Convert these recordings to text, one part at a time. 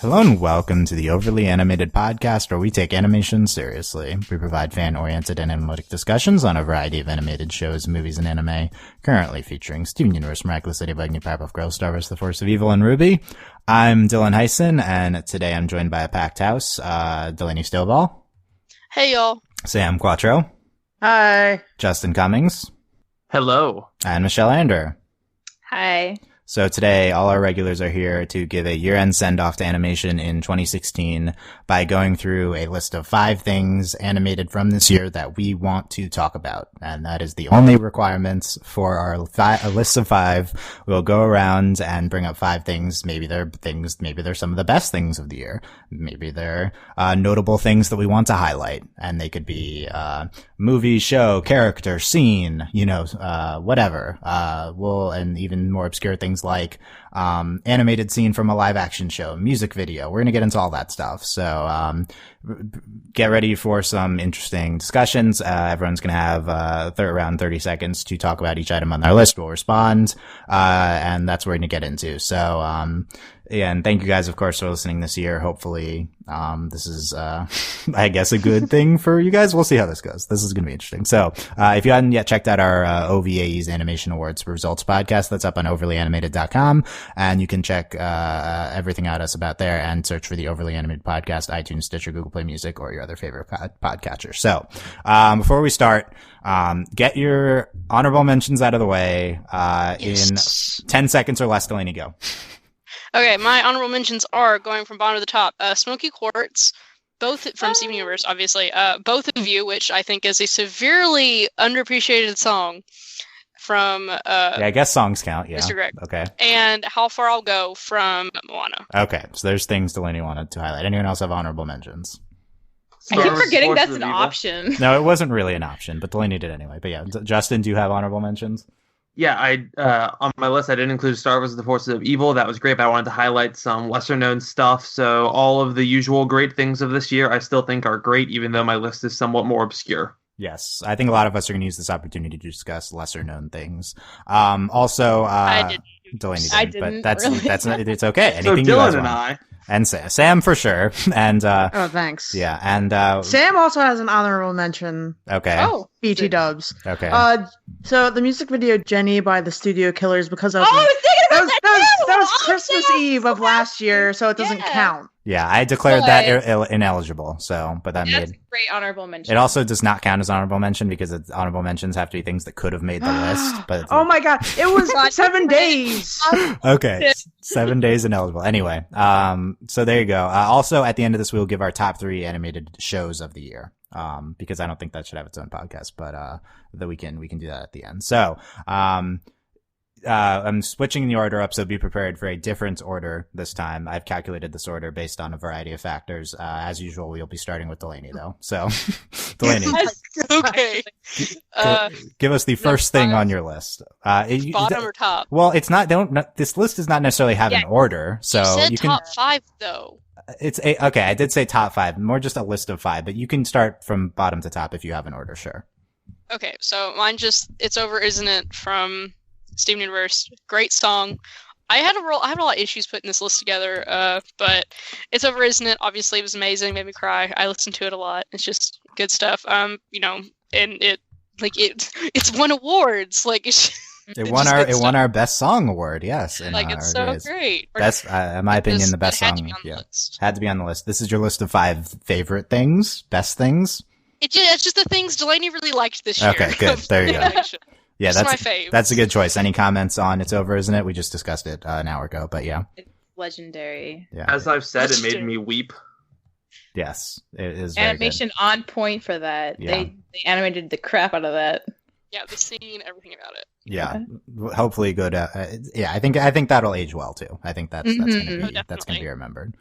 Hello and welcome to the Overly Animated Podcast, where we take animation seriously. We provide fan-oriented and analytic discussions on a variety of animated shows, movies, and anime, currently featuring Steven Universe, Miraculous Lady Buggy, Powerpuff Girls, Star Wars, The Force of Evil, and Ruby. I'm Dylan Hysen, and today I'm joined by a packed house, Delaney Stovall. Hey, y'all. Sam Quattro. Hi. Justin Cummings. Hello. And Michelle Anderer. Hi. So today, all our regulars are here to give a year-end send-off to animation in 2016 by going through a list of 5 things animated from this year that we want to talk about. And that is the only requirements for our list of 5. We'll go around and bring up 5 things. Maybe they're some of the best things of the year. Maybe they're notable things that we want to highlight. And they could be movie, show, character, scene, whatever. And even more obscure things like animated scene from a live action show, music video. We're going to get into all that stuff. So get ready for some interesting discussions. Everyone's going to have around 30 seconds to talk about each item on their list. We'll respond, and that's what we're going to get into. So and thank you guys, of course, for listening this year. Hopefully this is I guess a good thing for you guys. We'll see how this goes. This is going to be interesting. So if you hadn't yet checked out our OVA's Animation Awards Results podcast, that's up on overlyanimated.com, and you can check everything out us about there and search for the Overly Animated Podcast, iTunes, Stitcher, Google Play Music, or your other favorite podcatcher. So before we start, get your honorable mentions out of the way in 10 seconds or less. Delaney, go. Okay, my honorable mentions are, going from bottom to the top, Smoky Quartz, both from Steven Universe, obviously, Both of You, which I think is a severely underappreciated song from I guess songs count, yeah. Mr. Greg. Okay. And How Far I'll Go from Moana. Okay, so there's things Delaney wanted to highlight. Anyone else have honorable mentions? I keep forgetting that's an option. No, it wasn't really an option, but Delaney did anyway. But yeah, Justin, do you have honorable mentions? Yeah, on my list, I didn't include Star Wars: The Force of Evil. That was great, but I wanted to highlight some lesser-known stuff. So all of the usual great things of this year, I still think are great, even though my list is somewhat more obscure. Yes, I think a lot of us are going to use this opportunity to discuss lesser-known things. Also, I didn't. Delaney I didn't, didn't but really. that's not, it's okay. So Anything you guys Dylan and want. I. And Sam for sure. And Oh, thanks. yeah, and Sam also has an honorable mention. okay. Oh, BT Dubs. Okay. So the music video "Jenny" by the Studio Killers, because I was thinking about that was Christmas Eve of last year, so it doesn't count. Yeah, I declared that ineligible. So, but that That's made a great honorable mention. it also does not count as honorable mention because honorable mentions have to be things that could have made the list. But Oh my god, it was 7 days. okay, 7 days ineligible. Anyway, so there you go. Also, at the end of this, we'll give our top 3 animated shows of the year. Because I don't think that should have its own podcast, but that we can do that at the end. So, I'm switching the order up, so be prepared for a different order this time. I've calculated this order based on a variety of factors. As usual, we'll be starting with Delaney, though. So, Delaney, okay. give us the first thing on your list. Bottom or top? Well, it's not. This list does not necessarily have an order, so You said you can. top 5, though. Okay. I did say top 5, more just a list of 5, but you can start from bottom to top if you have an order. Sure. Okay, so mine It's Over, Isn't It, from Steven Universe. Great song. I had a lot of issues putting this list together, but It's Over, Isn't It? Obviously, it was amazing, made me cry. I listened to it a lot. It's just good stuff. And it's won awards. Like It won our best song award. Yes, it's so great. That's in my opinion the best song. Had to be on the list. This is your list of 5 favorite things, best things. It's just the things Delaney really liked this year. Okay, good. There you go. Yeah, that's my fave. That's a good choice. Any comments on It's Over, Isn't It? We just discussed it an hour ago, but yeah. It's legendary. Yeah. As I've said, it made me weep. Yes, it is very Animation on point for that. Yeah. They animated the crap out of that. Yeah, the scene, everything about it. Yeah, hopefully good. Yeah, I think that'll age well too. I think that's gonna be remembered.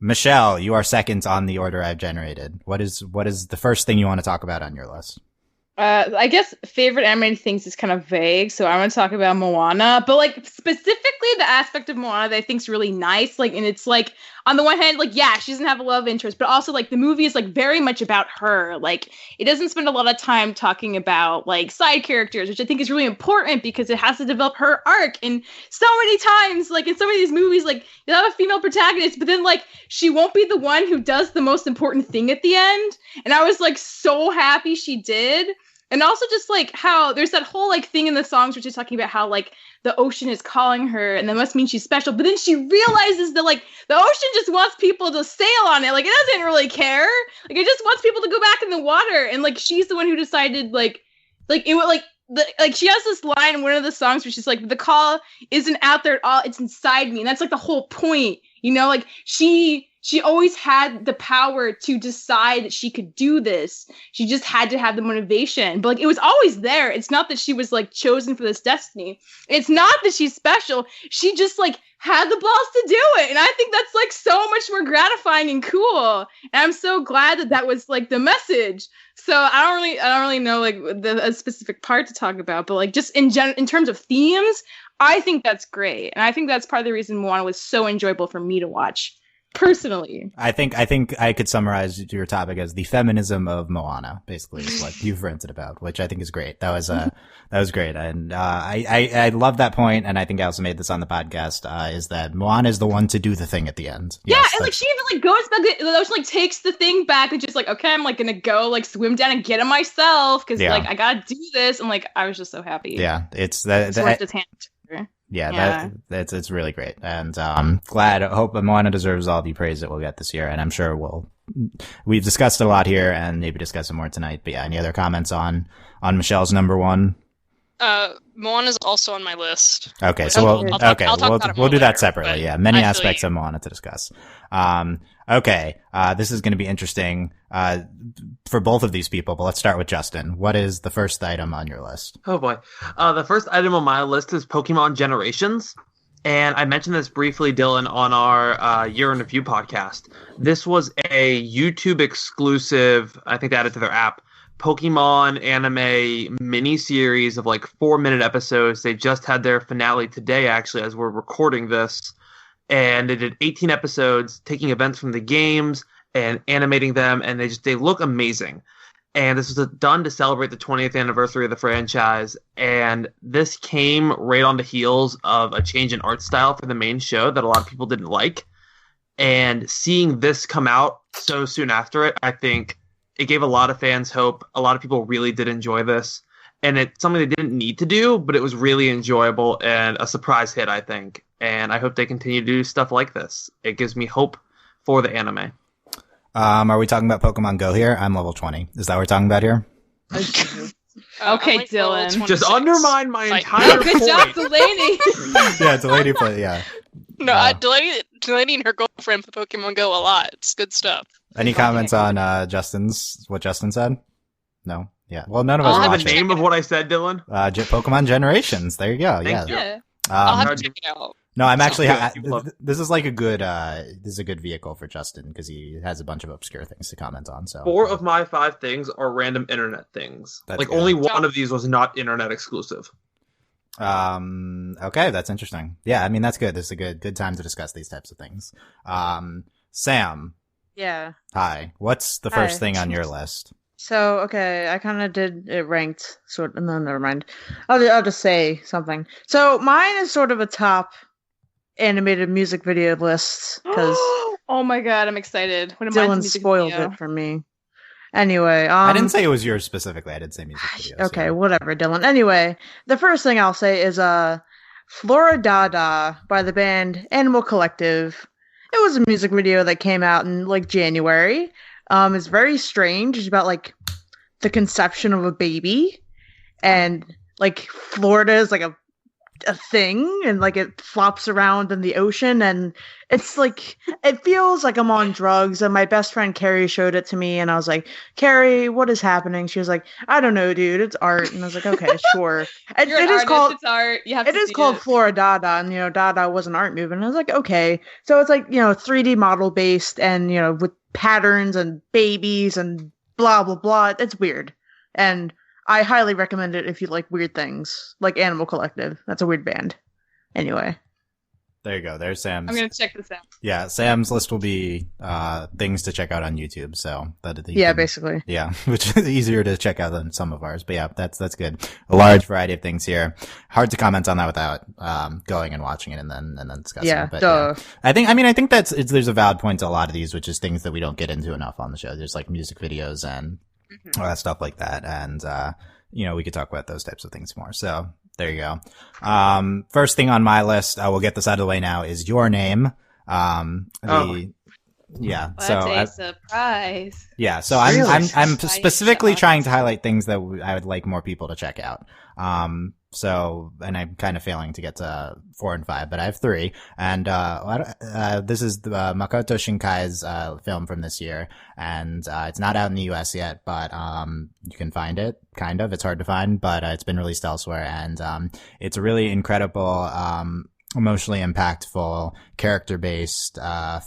Michelle, you are second on the order I've generated. What is the first thing you want to talk about on your list? I guess favorite animated things is kind of vague, so I want to talk about Moana, but like specifically the aspect of Moana that I think is really nice. Like, and it's like on the one hand, like, yeah, she doesn't have a love interest, but also, like, the movie is, like, very much about her. Like, it doesn't spend a lot of time talking about, like, side characters, which I think is really important because it has to develop her arc. And so many times, like, in some of these movies, like, you'll have a female protagonist, but then, like, she won't be the one who does the most important thing at the end. And I was, like, so happy she did. And also just, like, how there's that whole, like, thing in the songs where she's talking about how, like, the ocean is calling her and that must mean she's special. But then she realizes that, like, the ocean just wants people to sail on it. Like, it doesn't really care. Like, it just wants people to go back in the water. And, like, she's the one who decided, like, she has this line in one of the songs where she's like, the call isn't out there at all. It's inside me. And that's, like, the whole point. You know, like, she always had the power to decide that she could do this. She just had to have the motivation. But, like, it was always there. It's not that she was, like, chosen for this destiny. It's not that she's special. She just, like, had the balls to do it. And I think that's, like, so much more gratifying and cool. And I'm so glad that was, like, the message. So I don't really know, like, a specific part to talk about. But, like, just in terms of themes, I think that's great. And I think that's part of the reason Moana was so enjoyable for me to watch. Personally, I think I could summarize your topic as the feminism of Moana, basically, is what you've ranted about, which I think is great. That was great, and I love that point, and I think I also made this on the podcast. Is that Moana is the one to do the thing at the end? Yeah, yes, and like she even like goes back, the ocean, like takes the thing back, and just like, okay, I'm like gonna go like swim down and get it myself because like I gotta do this, and like I was just so happy. Yeah, it's that. His hand. Yeah, it's really great, and hope Moana deserves all the praise that we'll get this year, and I'm sure we've discussed it a lot here, and maybe discuss it more tonight. But yeah, any other comments on Michelle's number one? Moana's also on my list. Okay, so we'll do that separately. Yeah, many aspects of Moana to discuss. Okay, this is going to be interesting for both of these people, but let's start with Justin. What is the first item on your list? Oh boy. The first item on my list is Pokemon Generations. And I mentioned this briefly, Dylan, on our Year in Review podcast. This was a YouTube exclusive, I think they added to their app, Pokemon anime mini-series of like 4-minute episodes. They just had their finale today, actually, as we're recording this. And they did 18 episodes, taking events from the games and animating them, and they look amazing. And this was done to celebrate the 20th anniversary of the franchise, and this came right on the heels of a change in art style for the main show that a lot of people didn't like. And seeing this come out so soon after it, I think it gave a lot of fans hope. A lot of people really did enjoy this. And it's something they didn't need to do, but it was really enjoyable and a surprise hit, I think. And I hope they continue to do stuff like this. It gives me hope for the anime. Are we talking about Pokemon Go here? I'm level 20. Is that what we're talking about here? Okay, like Dylan. Just undermine my entire point. Good job, Delaney. Yeah, Delaney play, yeah. No, Delaney and her girlfriend play Pokemon Go a lot. It's good stuff. Any comments on what Justin said? No? Yeah. Well, none of us have watch the name of what I said, Dylan? Pokemon Generations. There you go. Thank you. Yeah. I'll have to check it out. No, I'm actually. This is like a good. This is a good vehicle for Justin because he has a bunch of obscure things to comment on. So 4 of my 5 things are random internet things. That's like good. Only one of these was not internet exclusive. Okay, that's interesting. Yeah, I mean that's good. This is a good time to discuss these types of things. Sam. Yeah. Hi. What's the first thing on your list? So, okay, I kind of did it ranked, no, never mind. I'll just say something. So, mine is sort of a top animated music video list, because... Oh my god, I'm excited. Dylan spoiled it for me. Anyway, I didn't say it was yours specifically, I did say music video. Okay, so. Whatever, Dylan. Anyway, the first thing I'll say is, Flora Dada by the band Animal Collective. It was a music video that came out in, like, January. It's very strange. It's about like the conception of a baby, and like Florida is like a thing, and like it flops around in the ocean, and it's like it feels like I'm on drugs. And my best friend Carrie showed it to me, and I was like, Carrie, what is happening? She was like, I don't know, dude. It's art. And I was like, okay, sure. It's art. You have it is called Flora Dada, and Dada was an art movement. I was like, okay, so it's like 3D model based, and with patterns and babies and blah blah blah. It's weird, and I highly recommend it if you like weird things, like Animal Collective. That's a weird band. Anyway, There you go. There's Sam's. I'm gonna check this out. Yeah, Sam's list will be things to check out on YouTube. So basically. Yeah, which is easier to check out than some of ours. But yeah, that's good. A large variety of things here. Hard to comment on that without going and watching it and then discussing it. But, duh. I think there's a valid point to a lot of these, which is things that we don't get into enough on the show. There's like music videos and all that stuff like that, and we could talk about those types of things more. So. There you go. First thing on my list, we'll get this out of the way now, is Your Name. Yeah. What a surprise. Yeah. So I'm specifically trying to highlight things that I would like more people to check out. And I'm kind of failing to get to 4 and 5, but I have 3. And, this is the, Makoto Shinkai's, film from this year. And, it's not out in the US yet, but, you can find it, kind of. It's hard to find, but, it's been released elsewhere. And, it's a really incredible, emotionally impactful, character-based,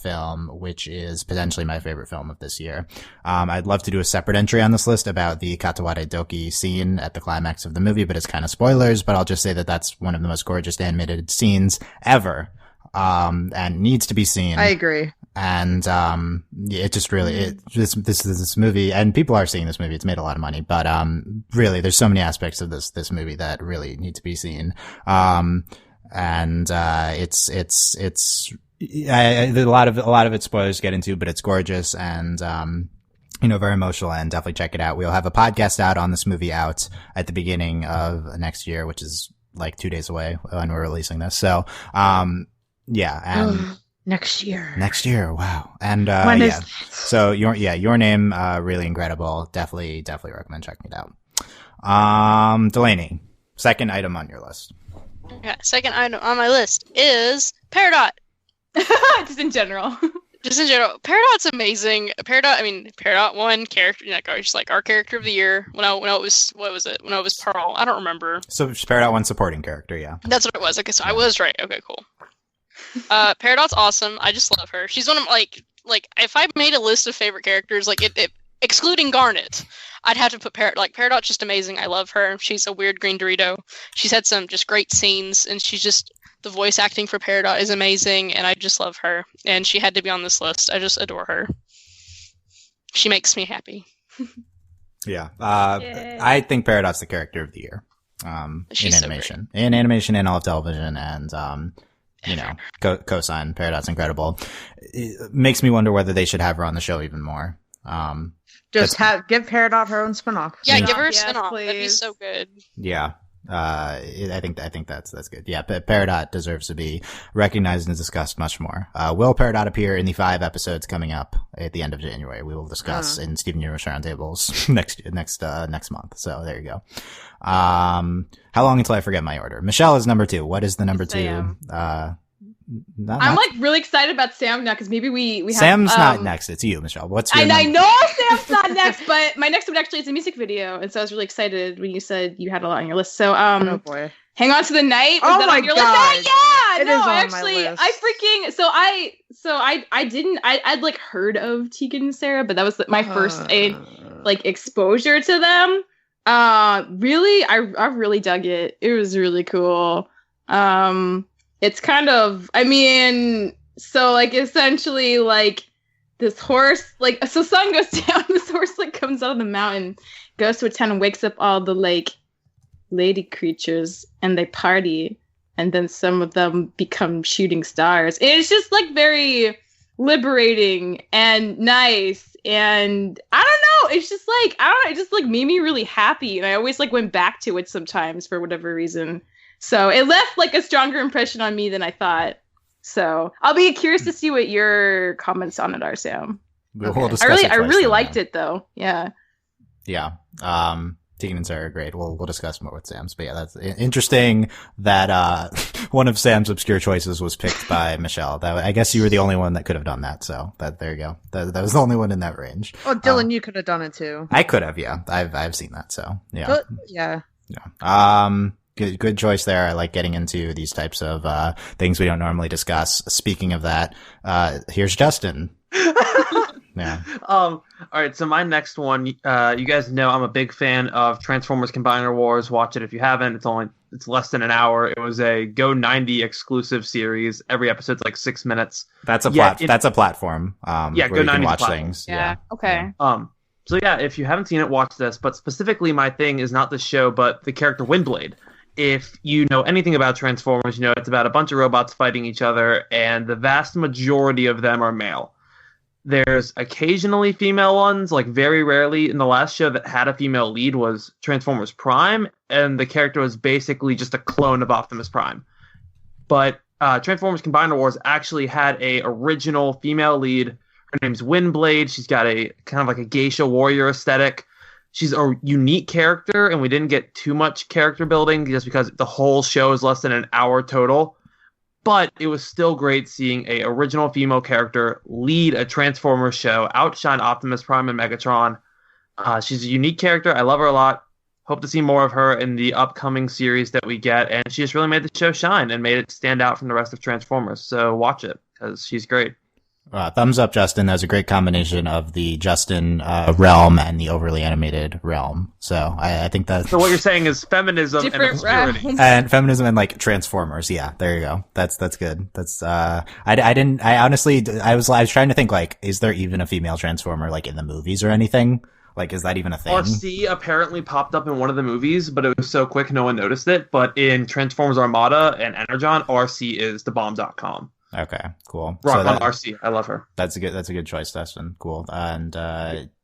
film, which is potentially my favorite film of this year. I'd love to do a separate entry on this list about the Kataware Doki scene at the climax of the movie, but it's kind of spoilers, but I'll just say that that's one of the most gorgeous animated scenes ever, and needs to be seen. I agree. And, it just really, this movie, and people are seeing this movie, it's made a lot of money, but, really, there's so many aspects of this movie that really need to be seen. And it's a lot of it spoilers get into, but it's gorgeous and very emotional, and definitely check it out. We'll have a podcast out on this movie out at the beginning of next year, which is like 2 days away when we're releasing this. So yeah, and next year, wow. And so Your Name, really incredible. Definitely recommend checking it out. Delaney, second item on your list. Okay, second item on my list is Peridot. Just in general. Peridot's amazing. Peridot won character, just like our character of the year. When it was Pearl. I don't remember. So Peridot won supporting character, yeah. That's what it was. Okay, so I was right. Okay, cool. Peridot's awesome. I just love her. She's one of like if I made a list of favorite characters, excluding Garnet, I'd have to put Peridot. Peridot's just amazing. I love her. She's a weird green Dorito. She's had some just great scenes, and the voice acting for Peridot is amazing, and I just love her. And she had to be on this list. I just adore her. She makes me happy. Yeah. I think Peridot's the character of the year. In animation. In animation and all of television, and cosign. Peridot's incredible. It makes me wonder whether they should have her on the show even more. Give Peridot her own spinoff. Yeah, give her a spinoff. That'd be so good. Yeah. I think that's good. Yeah, Peridot deserves to be recognized and discussed much more. Will Peridot appear in the 5 episodes coming up at the end of January? We will discuss in Steven Universe Roundtables next month. So there you go. How long until I forget my order? Michelle is number 2. What is the number 2? I'm really excited about Sam now, because maybe we have Sam's not next. It's you, Michelle. What's your I know Sam's not next, but my next one actually is a music video, and so I was really excited when you said you had a lot on your list. So oh boy, Hang On to the Night. Was that on your list? Yeah, it no, is on actually, my list. I'd heard of Tegan and Sarah, but that was my first exposure to them. Really, I really dug it. It was really cool. It's kind of, essentially, this horse, so sun goes down, this horse, comes out of the mountain, goes to a town and wakes up all the, lady creatures, and they party, and then some of them become shooting stars. And it's just, very liberating and nice, and I don't know, it's just, it just, made me really happy, and I always, went back to it sometimes for whatever reason. So it left a stronger impression on me than I thought. So I'll be curious to see what your comments on it are, Sam. We'll discuss I really liked it though. Yeah. Yeah. Tegan and Sarah are great. We'll discuss more with Sam's. But yeah, that's interesting that one of Sam's obscure choices was picked by Michelle. I guess you were the only one that could have done that. So there you go. That was the only one in that range. Well, Dylan, you could have done it too. I could have. Yeah, I've seen that. So yeah. But, yeah. Yeah. Good choice there. I like getting into these types of things we don't normally discuss. Speaking of that, here's Justin. Yeah. All right, so my next one, you guys know I'm a big fan of Transformers Combiner Wars. Watch it if you haven't. It's less than an hour. It was a Go 90 exclusive series. Every episode's like 6 minutes. That's a platform. Yeah, where Go you can 90 's a watch platform. things. Yeah. Okay. So yeah, if you haven't seen it, watch this. But specifically, my thing is not the show, but the character Windblade. If you know anything about Transformers, you know it's about a bunch of robots fighting each other, and the vast majority of them are male. There's occasionally female ones, like very rarely. In the last show that had a female lead was Transformers Prime, and the character was basically just a clone of Optimus Prime. But Transformers Combiner Wars actually had a original female lead. Her name's Windblade. She's got a kind of like a geisha warrior aesthetic. She's a unique character, and we didn't get too much character building just because the whole show is less than an hour total. But it was still great seeing a original female character lead a Transformers show, outshine Optimus Prime and Megatron. She's a unique character. I love her a lot. Hope to see more of her in the upcoming series that we get. And she just really made the show shine and made it stand out from the rest of Transformers. So watch it, because she's great. Thumbs up, Justin. That was a great combination of the Justin realm and the overly animated realm. So I think that. So what you're saying is feminism and obscurity. And feminism and like Transformers. Yeah, there you go. That's good. That's I was trying to think like, is there even a female Transformer like in the movies or anything? Like, is that even a thing? RC apparently popped up in one of the movies, but it was so quick no one noticed it. But in Transformers Armada and Energon, RC is the bomb.com. Okay, cool. Rock on RC. I love her. That's a good choice, Dustin. Cool. And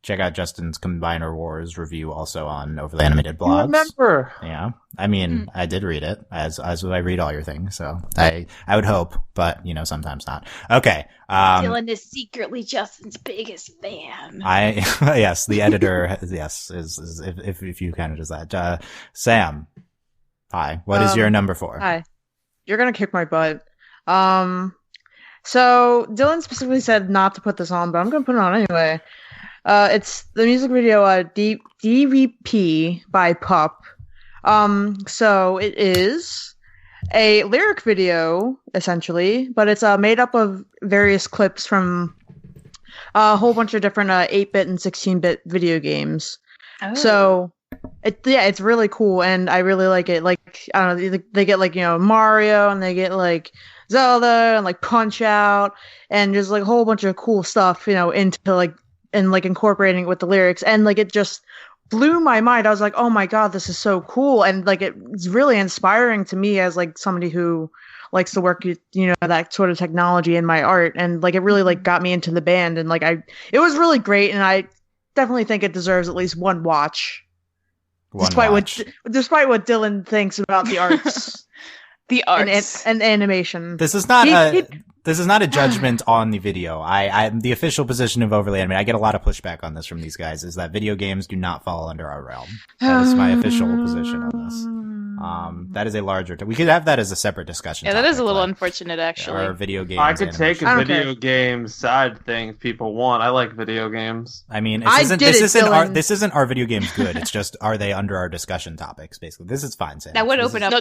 check out Justin's Combiner Wars review also on Overly Animated Blogs. You remember? Yeah. I mean, I did read it as I read all your things, so I would hope, but sometimes not. Okay. Dylan is secretly Justin's biggest fan. Yes, the editor yes is if you kind of does that. Sam. Hi. What is your number 4? Hi. You're going to kick my butt. So Dylan specifically said not to put this on, but I'm going to put it on anyway. It's the music video, DVP by Pup. So it is a lyric video, essentially, but it's made up of various clips from a whole bunch of different 8-bit and 16-bit video games. Oh. So it's really cool, and I really like it. Like, I don't know, they get like, Mario, and they get like Zelda, and like Punch Out, and just like a whole bunch of cool stuff, into like, and like incorporating it with the lyrics, and like it just blew my mind. I was like, oh my god, this is so cool, and like it's really inspiring to me as like somebody who likes to work with, that sort of technology in my art, and like it really like got me into the band, and like it was really great, and I definitely think it deserves at least one watch. Despite what Dylan thinks about the arts. The arts and animation. This is not a judgment on the video. The official position of Overly Animated, I get a lot of pushback on this from these guys, is that video games do not fall under our realm. That is my official position on this. That is a larger. We could have that as a separate discussion. Yeah, that is a little unfortunate, actually. Or video games. I could take a video game side thing if people want. I like video games. I mean, this isn't our video games good. It's just, are they under our discussion topics? Basically, this is fine. Sam. That would open up. No,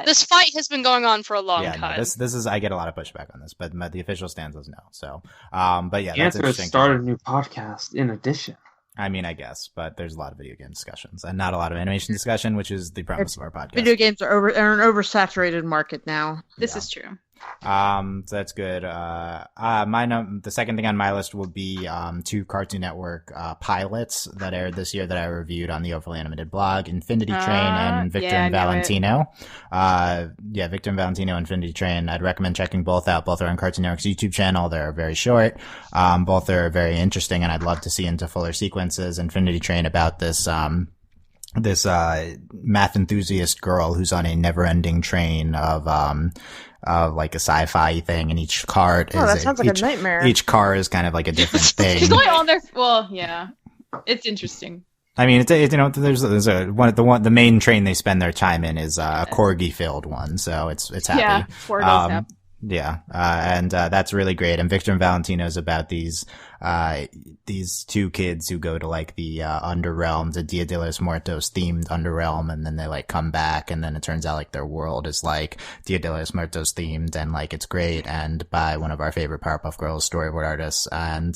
this fight has been going on for a long time. No, this is. I get a lot of pushback on this, but the official stance is no. So, but yeah, the answer is start a new podcast. In addition. I mean, I guess, but there's a lot of video game discussions and not a lot of animation discussion, which is the premise of our podcast. Video games are an oversaturated market now. This is true. So that's good. The second thing on my list will be 2 Cartoon Network pilots that aired this year that I reviewed on the Overly Animated blog: Infinity Train and Victor and Valentino. Victor and Valentino, Infinity Train. I'd recommend checking both out. Both are on Cartoon Network's YouTube channel. They're very short. Both are very interesting, and I'd love to see into fuller sequences. Infinity Train about this math enthusiast girl who's on a never-ending train of like a sci-fi thing, and each cart that sounds like a nightmare. Each car is kind of like a different thing. She's going on there. Well, yeah, it's interesting. I mean, there's the main train they spend their time in is a corgi-filled one, so it's happy. Yeah, 4 days happy. Yeah, and that's really great. And Victor and Valentino is about these these two kids who go to like the underrealm, the Dia de los Muertos themed underrealm, and then they like come back, and then it turns out like their world is like Dia de los Muertos themed, and like it's great, and by one of our favorite Powerpuff Girls storyboard artists, and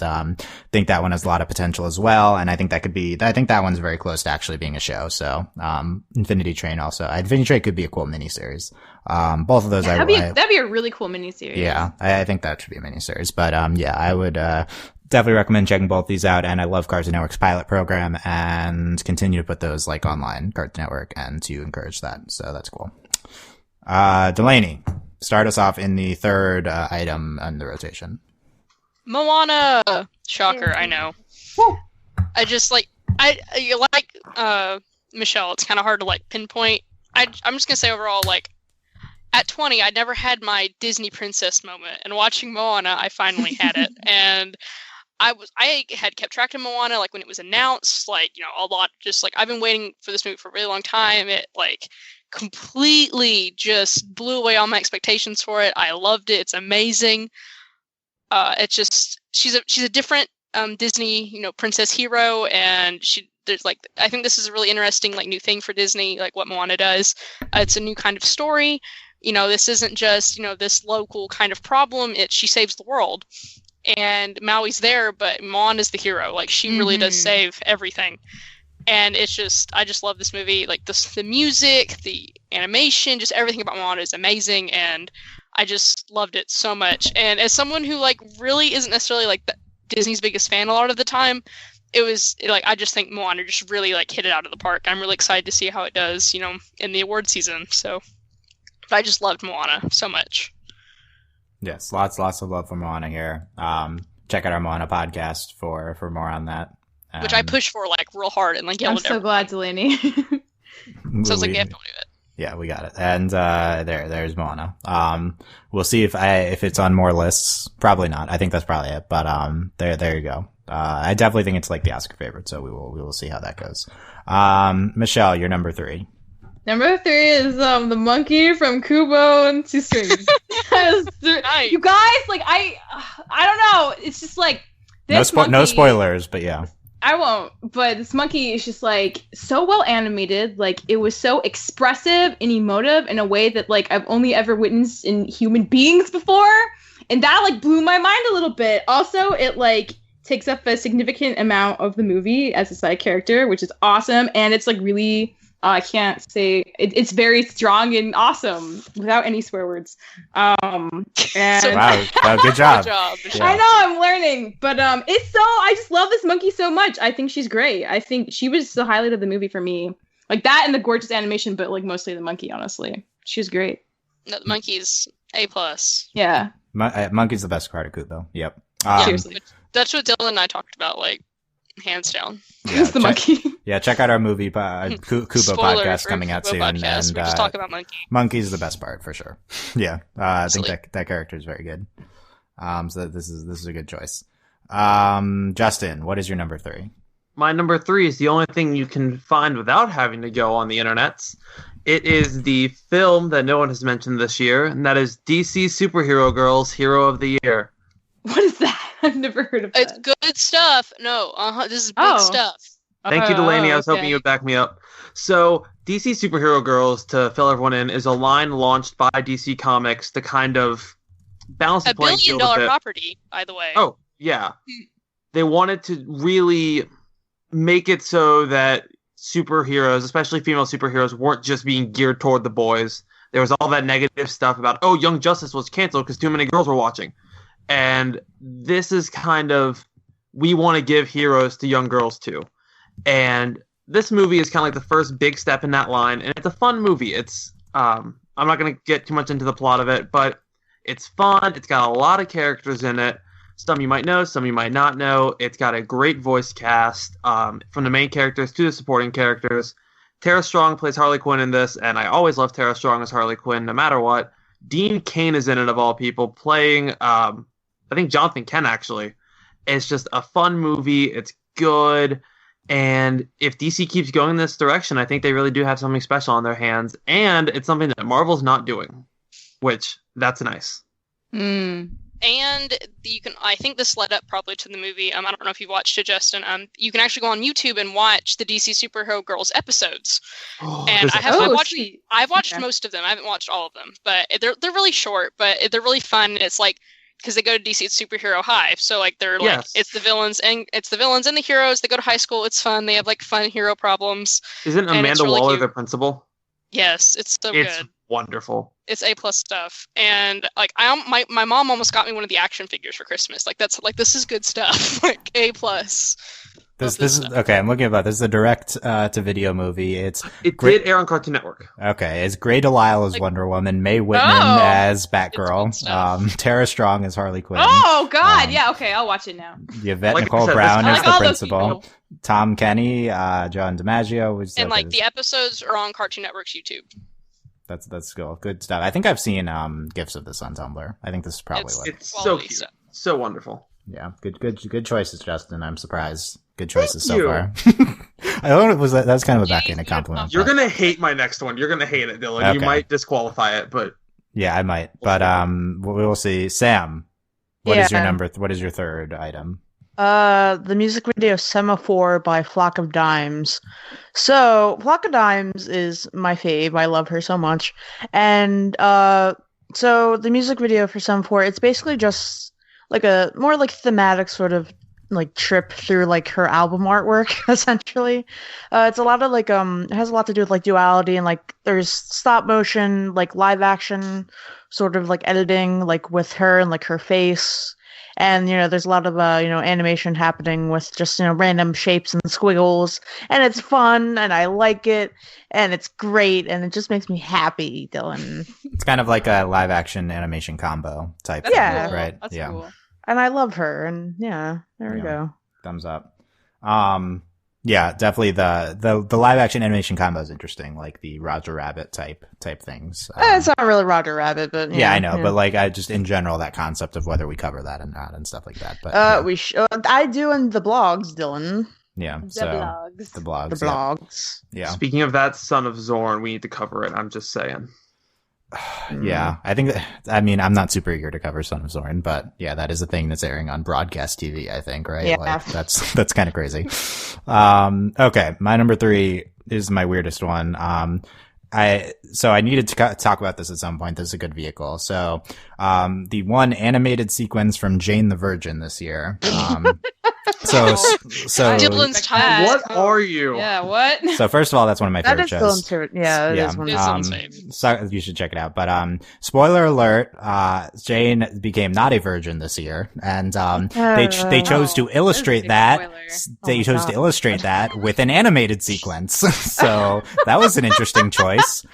think that one has a lot of potential as well, and I think that one's very close to actually being a show. So Infinity Train could be a cool miniseries. Both of those that'd be a really cool miniseries. Yeah, I think that should be a miniseries. But yeah, I would definitely recommend checking both these out. And I love Cartoon Network's pilot program, and continue to put those like online, Cartoon Network, and to encourage that. So that's cool. Delaney, start us off in the third item on the rotation. Moana. Shocker, I know. Woo. I just Michelle. It's kind of hard to like pinpoint. I'm just gonna say overall, like, at 20, I never had my Disney princess moment, and watching Moana, I finally had it. And I had kept track of Moana, like, when it was announced, like, you know, a lot, just, like, I've been waiting for this movie for a really long time. It, like, completely just blew away all my expectations for it. I loved it. It's amazing. It's just, she's a different Disney, you know, princess hero, and there's like, I think this is a really interesting, like, new thing for Disney, like what Moana does. It's a new kind of story. You know, this isn't just, you know, this local kind of problem. She saves the world. And Maui's there, but Moana's the hero. Like, she really does save everything. And it's just, I just love this movie. Like, the music, the animation, just everything about Moana is amazing. And I just loved it so much. And as someone who, like, really isn't necessarily, like, Disney's biggest fan a lot of the time, I just think Moana just really, like, hit it out of the park. I'm really excited to see how it does, you know, in the award season. So, but I just loved Moana so much. Yes, lots of love for Moana here. Check out our Moana podcast for more on that. Which I push for, like, real hard, and, like, yelled at I'm so glad, Delaney. So it's like, you have to do it. Yeah, we got it. And there's Moana. We'll see if it's on more lists. Probably not. I think that's probably it. But there you go. I definitely think it's like the Oscar favorite, so we will see how that goes. Michelle, you're number 3. Number 3 is the monkey from Kubo and Two Strings. Nice. You guys, like, I don't know. It's just like this no spoilers, but yeah. I won't. But this monkey is just like so well animated. Like, it was so expressive and emotive in a way that, like, I've only ever witnessed in human beings before, and that, like, blew my mind a little bit. Also, it, like, takes up a significant amount of the movie as a side character, which is awesome, and it's, like, really. I can't say it's very strong and awesome without any swear words. And Wow, good job. Good job. Yeah. I know, I'm learning, but I just love this monkey so much. I think she's great. I think she was the highlight of the movie for me. Like that and the gorgeous animation, but like mostly the monkey, honestly. She was great. No, the monkey's A+. Yeah. Monkey's the best part of Kubo. Yep. Seriously. That's what Dylan and I talked about, like, hands down. Yeah, the monkey. Yeah, check out our movie Kubo podcast coming out soon. Podcast. And we just talk about monkey. Monkey's the best part for sure. Yeah, I think Absolutely. that character is very good. So this is a good choice. Justin, what is your number 3? My number 3 is the only thing you can find without having to go on the internets. It is the film that no one has mentioned this year, and that is DC Superhero Girls Hero of the Year. What is that? I've never heard of that. It's good stuff. No, this is big stuff. Thank you, Delaney. I was okay. hoping you would back me up. So, DC Superhero Girls, to fill everyone in, is a line launched by DC Comics to kind of balance the $1 playing billion field a bit. property, by the way. Oh, yeah. They wanted to really make it so that superheroes, especially female superheroes, weren't just being geared toward the boys. There was all that negative stuff about, oh, Young Justice was canceled because too many girls were watching. And this is kind of, we want to give heroes to young girls too. And this movie is kind of like the first big step in that line. And it's a fun movie. It's, I'm not going to get too much into the plot of it, but it's fun. It's got a lot of characters in it. Some you might know, some you might not know. It's got a great voice cast, from the main characters to the supporting characters. Tara Strong plays Harley Quinn in this, and I always love Tara Strong as Harley Quinn, no matter what. Dean Cain is in it, of all people, playing, I think Jonathan Kent, actually. It's just a fun movie. It's good. And if DC keeps going in this direction, I think they really do have something special on their hands. And it's something that Marvel's not doing, which, that's nice. And and you can. I think this led up probably to the movie. I don't know if you watched it, Justin. You can actually go on YouTube and watch the DC Superhero Girls episodes. And I've watched most of them. I haven't watched all of them, but they're really short, but they're really fun. It's like because they go to DC Superhero High, so like they're like it's the villains and the heroes. They go to high school. It's fun. They have like fun hero problems. Isn't Amanda really Waller cute. the principal? Yes, it's so It's good. wonderful. It's A+ stuff, and like my mom almost got me one of the action figures for Christmas. Like that's like this is good stuff. Like A+. This is okay. I'm looking at this is a direct to video movie. It did air on Cartoon Network. Okay, it's Grey Delisle as Wonder Woman, Mae Whitman as Batgirl, Tara Strong as Harley Quinn. Oh God, yeah, okay, I'll watch it now. Yvette Like I Nicole said, Brown I as like all the those principal. people. Tom Kenny, John DiMaggio, which And like the episodes are on Cartoon Network's YouTube. that's cool. Good stuff. I think I've seen gifs of this on Tumblr. I think this is probably what. It's so quality cute. stuff. So wonderful. Yeah, good choices, Justin. I'm surprised. Good choices Thank so you. far. I don't know. That's kind of a backhanded compliment. You're but- gonna hate my next one. You're gonna hate it, Dylan. You Okay. might disqualify it, but Yeah, I might. But we will see. Sam, what is your Yeah. number? What is your third item? The music video Semaphore by Flock of Dimes. So, Flock of Dimes is my fave. I love her so much. And, so the music video for Semaphore, it's basically just like a more like thematic sort of like trip through like her album artwork, essentially. It's a lot of like, it has a lot to do with like duality and like there's stop motion, like live action sort of like editing, like with her and like her face. And, there's a lot of, animation happening with just, random shapes and squiggles. And it's fun, and I like it, and it's great, and it just makes me happy, Dylan. It's kind of like a live action animation combo type. That's thing, Yeah. cool. right. That's yeah. cool. And I love her, and there we Yeah. go. Thumbs up. Yeah, definitely the live action animation combo is interesting, like the Roger Rabbit type things. It's not really Roger Rabbit, but yeah, I know, but like I just in general that concept of whether we cover that or not and stuff like that. But I do in the blogs, Dylan. yeah, The so blogs. the blogs, The blogs. yeah. speaking of that, Son of Zorn, we need to cover it. I'm just saying. Yeah, I think I'm not super eager to cover Son of Zorn, but yeah, that is a thing that's airing on broadcast TV, I think, right? Yeah. Like that's kind of crazy. Okay, my number 3 is my weirdest one. I needed to talk about this at some point. This is a good vehicle. So, the one animated sequence from Jane the Virgin this year. So Dylan's time. What are you? Yeah, what? so first of all, that's one of my That favorite is shows. Dylan's favorite. Yeah, it Yeah. is one. It's Dylan's fave. So you should check it out. But spoiler alert, Jane became not a virgin this year, and they chose to illustrate that. They my chose God. to illustrate that with an animated sequence. So that was an interesting choice.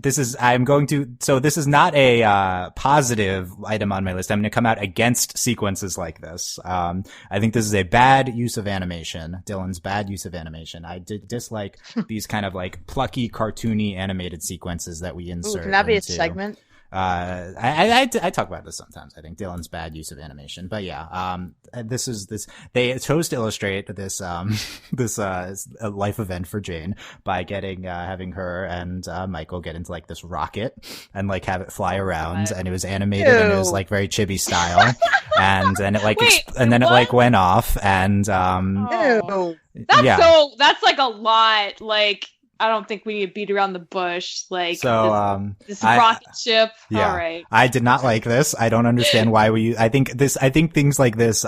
This is not a positive item on my list. I'm going to come out against sequences like this. I think this is a bad use of animation. Dylan's bad use of animation. I dislike these kind of like plucky, cartoony animated sequences that we Ooh, insert. can that be a into- segment? I talk about this sometimes. I think Dylan's bad use of animation, but yeah, they chose to illustrate this a life event for Jane by having her and Michael get into like this rocket and like have it fly around, and it was animated and it was like very chibi style, and then it like Wait, and then it what? like went off, and Oh. Ew. That's that's like a lot. Like, I don't think we need to beat around the bush. Like, so this I- rocket ship. yeah. All right. I did not like this. I don't understand why I think things like this,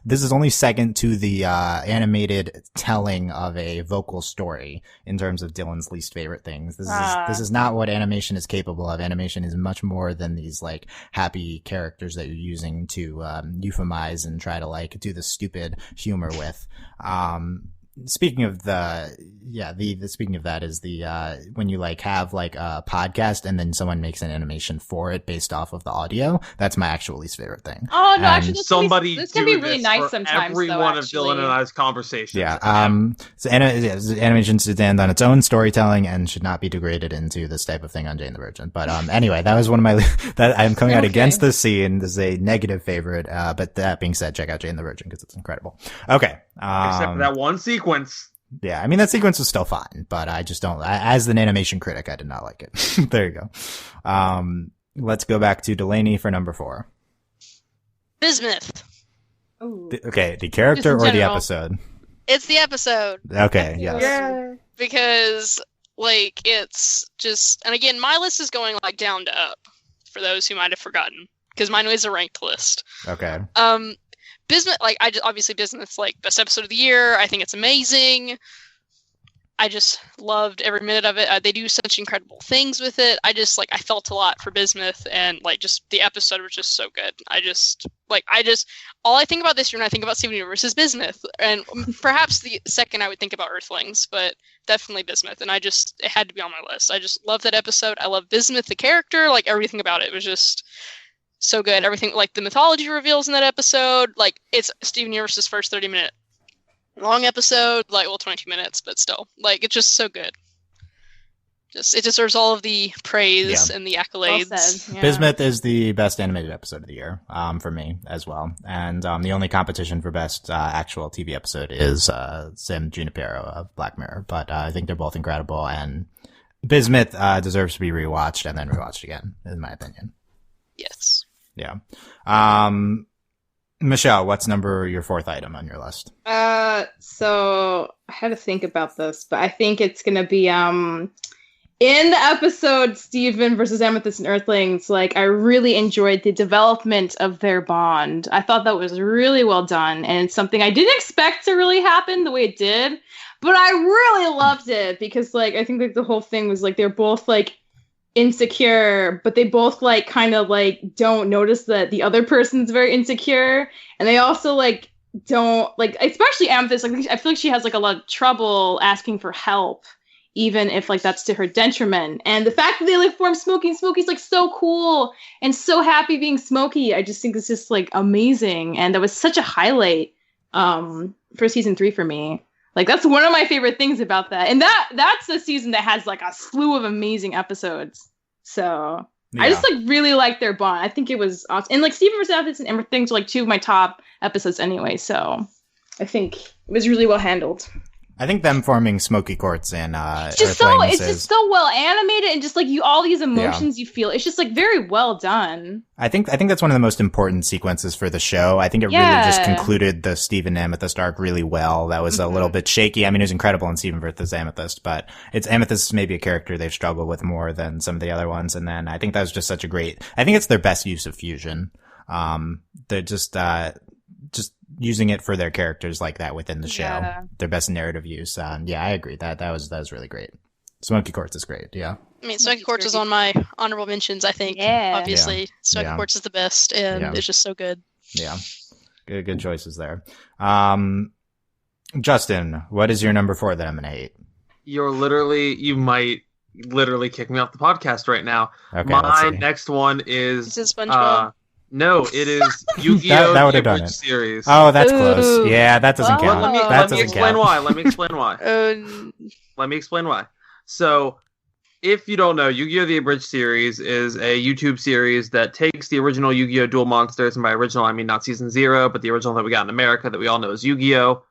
this is only second to the, animated telling of a vocal story in terms of Dylan's least favorite things. This is not what animation is capable of. Animation is much more than these, like, happy characters that you're using to, euphemize and try to, like, do the stupid humor with. Speaking of speaking of that is when you like have like a podcast and then someone makes an animation for it based off of the audio, that's my actual least favorite thing. Oh no, And actually, this can be do really this nice for sometimes. Every though, one of actually. Dylan and I's conversations. Yeah. So animation should stand on its own storytelling and should not be degraded into this type of thing on Jane the Virgin. But anyway, that was one of my that I'm coming out Okay. against this scene. This is a negative favorite. But that being said, check out Jane the Virgin because it's incredible. Okay. Except for that one sequence. Yeah, I mean, that sequence was still fine, but I just don't, as an animation critic, I did not like it. There you go. Let's go back to Delaney for number 4. Bismuth. Ooh. Okay, the character Just in or the general. episode? It's the episode. Okay, yes. Yeah. Because, like, it's just... And again, my list is going, like, down to up. For those who might have forgotten. Because mine was a ranked list. Okay. Bismuth, like, obviously Bismuth's, like, best episode of the year. I think it's amazing. I just loved every minute of it. They do such incredible things with it. I felt a lot for Bismuth, and, like, just the episode was just so good. All I think about this year when I think about Steven Universe is Bismuth, and perhaps the second I would think about Earthlings, but definitely Bismuth, and it had to be on my list. I just love that episode. I love Bismuth, the character, like, everything about it was just so good. Everything, like, the mythology reveals in that episode, like, it's Steven Universe's first 30-minute long episode, like, well, 22 minutes, but still, like, it's just so good. It deserves all of the praise and the accolades. Well said, yeah. Bismuth is the best animated episode of the year, for me as well. And the only competition for best actual TV episode is Sam Junipero of Black Mirror. But I think they're both incredible, and Bismuth deserves to be rewatched and then rewatched again, in my opinion. Yes. Yeah. Michelle, what's your fourth item on your list? So I had to think about this, but I think it's gonna be in the episode Steven versus Amethyst and Earthlings, like, I really enjoyed the development of their bond. I thought that was really well done, and it's something I didn't expect to really happen the way it did, but I really loved it because, like, I think, like, the whole thing was, like, they're both, like, insecure, but they both, like, kind of, like, don't notice that the other person's very insecure, and they also, like, don't, like, especially Amethyst, like, I feel like she has, like, a lot of trouble asking for help, even if, like, that's to her detriment. And the fact that they, like, form Smokey, and Smokey's, like, so cool and so happy being Smokey, I just think it's just, like, amazing. And that was such a highlight for season 3 for me. Like, that's one of my favorite things about that. And that's a season that has, like, a slew of amazing episodes. So yeah. I just, like, really like their bond. I think it was awesome. And, like, Steven vs. Amethyst and Everything's, like, 2 of my top episodes anyway. So I think it was really well handled. I think them forming Smoky Quartz and it's just so well animated, and just, like, all these emotions you feel. It's just, like, very well done. I think that's one of the most important sequences for the show. I think it really just concluded the Steven Amethyst arc really well. That was a little bit shaky. I mean, it was incredible in Steven vs. Amethyst, but Amethyst is maybe a character they've struggled with more than some of the other ones. And then I think that was just such a great, I think it's their best use of fusion. They're just using it for their characters like that within the show, their best narrative use. Yeah, I agree. That was really great. Smoky Quartz is great. Yeah. I mean, Smoky Quartz is on my honorable mentions, I think. Yeah. Obviously, Smoky Quartz is the best, and it's just so good. Yeah. Good choices there. Justin, what is your number 4 that I'm going to hate? You might literally kick me off the podcast right now. Okay, my next one is SpongeBob. No, it is Yu-Gi-Oh! That would The have done Abridged it. Series. Oh, that's close. Yeah, that doesn't count. Let me explain why. Let me explain why. So, if you don't know, Yu-Gi-Oh! The Abridged Series is a YouTube series that takes the original Yu-Gi-Oh! Duel Monsters, and by original I mean not Season 0, but the original that we got in America that we all know as Yu-Gi-Oh!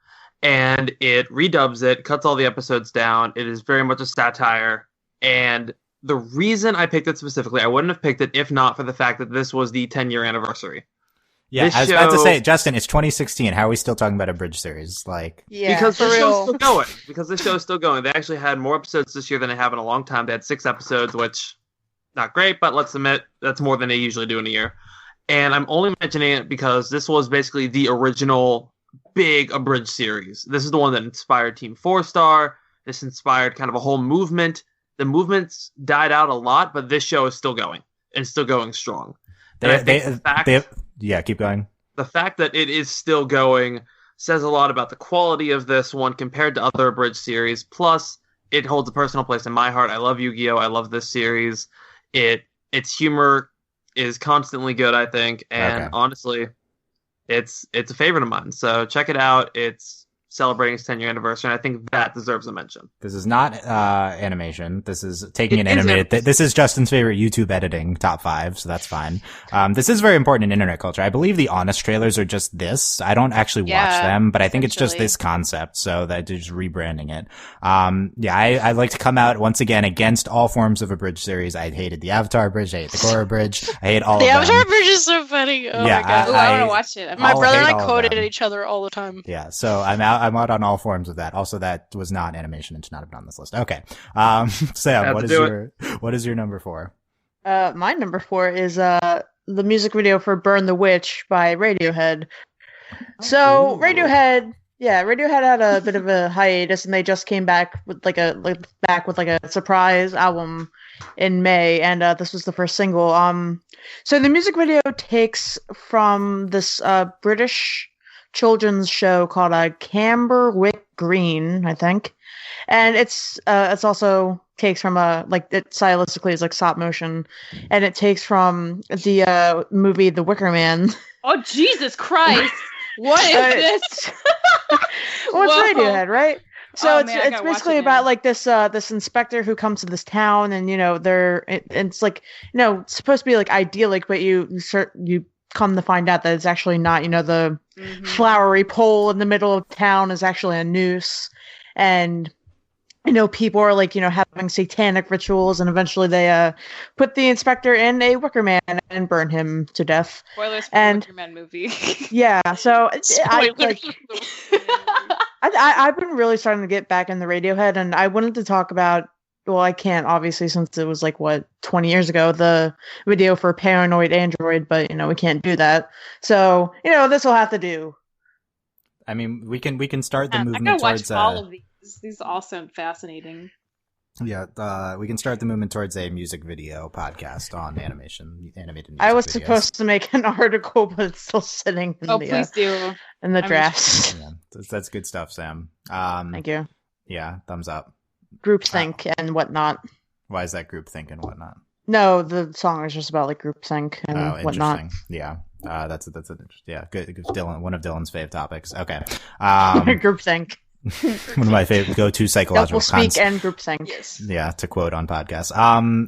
And it redubs it, cuts all the episodes down. It is very much a satire, and the reason I picked it specifically, I wouldn't have picked it if not for the fact that this was the 10-year anniversary. Yeah, I was about to say, Justin, it's 2016. How are we still talking about a bridge series? Like, because the show's still going. Because the show's still going. They actually had more episodes this year than they have in a long time. They had 6 episodes, which not great, but let's admit that's more than they usually do in a year. And I'm only mentioning it because this was basically the original big abridged series. This is the one that inspired Team 4-Star. This inspired kind of a whole movement. The movements died out a lot, but this show is still going and still going strong. Keep going. The fact that it is still going says a lot about the quality of this one compared to other abridged series. Plus, it holds a personal place in my heart. I love Yu-Gi-Oh! I love this series. Its humor is constantly good, I think, and honestly, it's a favorite of mine. So check it out. It's celebrating its 10-year anniversary, and I think that deserves a mention. This is not animation. This is taking an It is animated. This is Justin's favorite YouTube editing top 5, so that's fine. This is very important in internet culture. I believe the Honest trailers are just this. I don't actually watch them, but I think it's just this concept, so that they're just rebranding it. I'd like to come out once again against all forms of a bridge series. I hated the Avatar bridge. I hate the Korra bridge. I hate all of them. The Avatar bridge is so funny. Oh my god. I want to watch it. My brother and I hate all of quoted them. each other all the time. Yeah, so I'm out on all forms of that. Also, that was not animation and should not have been on this list. Okay. Sam, what is your number 4? My number 4 is the music video for Burn the Witch by Radiohead. So Radiohead had a bit of a hiatus, and they just came back with a surprise album in May, and this was the first single. So the music video takes from this British children's show called Camberwick Green, I think, and it's also takes from it stylistically is like stop motion, and it takes from the movie The Wicker Man. Oh Jesus Christ! What is this? Well, it's Radiohead, right? So it's basically about like this inspector who comes to this town, and it's like it's supposed to be like idyllic, but you come to find out that it's actually not. The flowery pole in the middle of town is actually a noose, and people are like having satanic rituals, and eventually they put the inspector in a Wicker Man and burn him to death. Spoilers for the Wicker Man movie. Yeah, so I've been really starting to get back in the Radiohead, and I wanted to talk about. Well, I can't obviously since it was 20 years ago, the video for Paranoid Android, but we can't do that. So this will have to do. I mean, we can start the movement I gotta towards watch all of these. These all sound fascinating. Yeah, we can start the movement towards a music video podcast on animated music I was videos. supposed to make an article, but it's still sitting in Please do. in the drafts. Yeah, that's good stuff, Sam. Thank you. Yeah, thumbs up. Groupthink and whatnot. Why is that groupthink and whatnot? No, the song is just about groupthink and whatnot. Interesting. Yeah. That's good. Dylan, one of Dylan's fave topics. Okay. Groupthink. One of my favorite go-to psychological doublespeak and groupthink. Yes. Yeah, to quote on podcasts.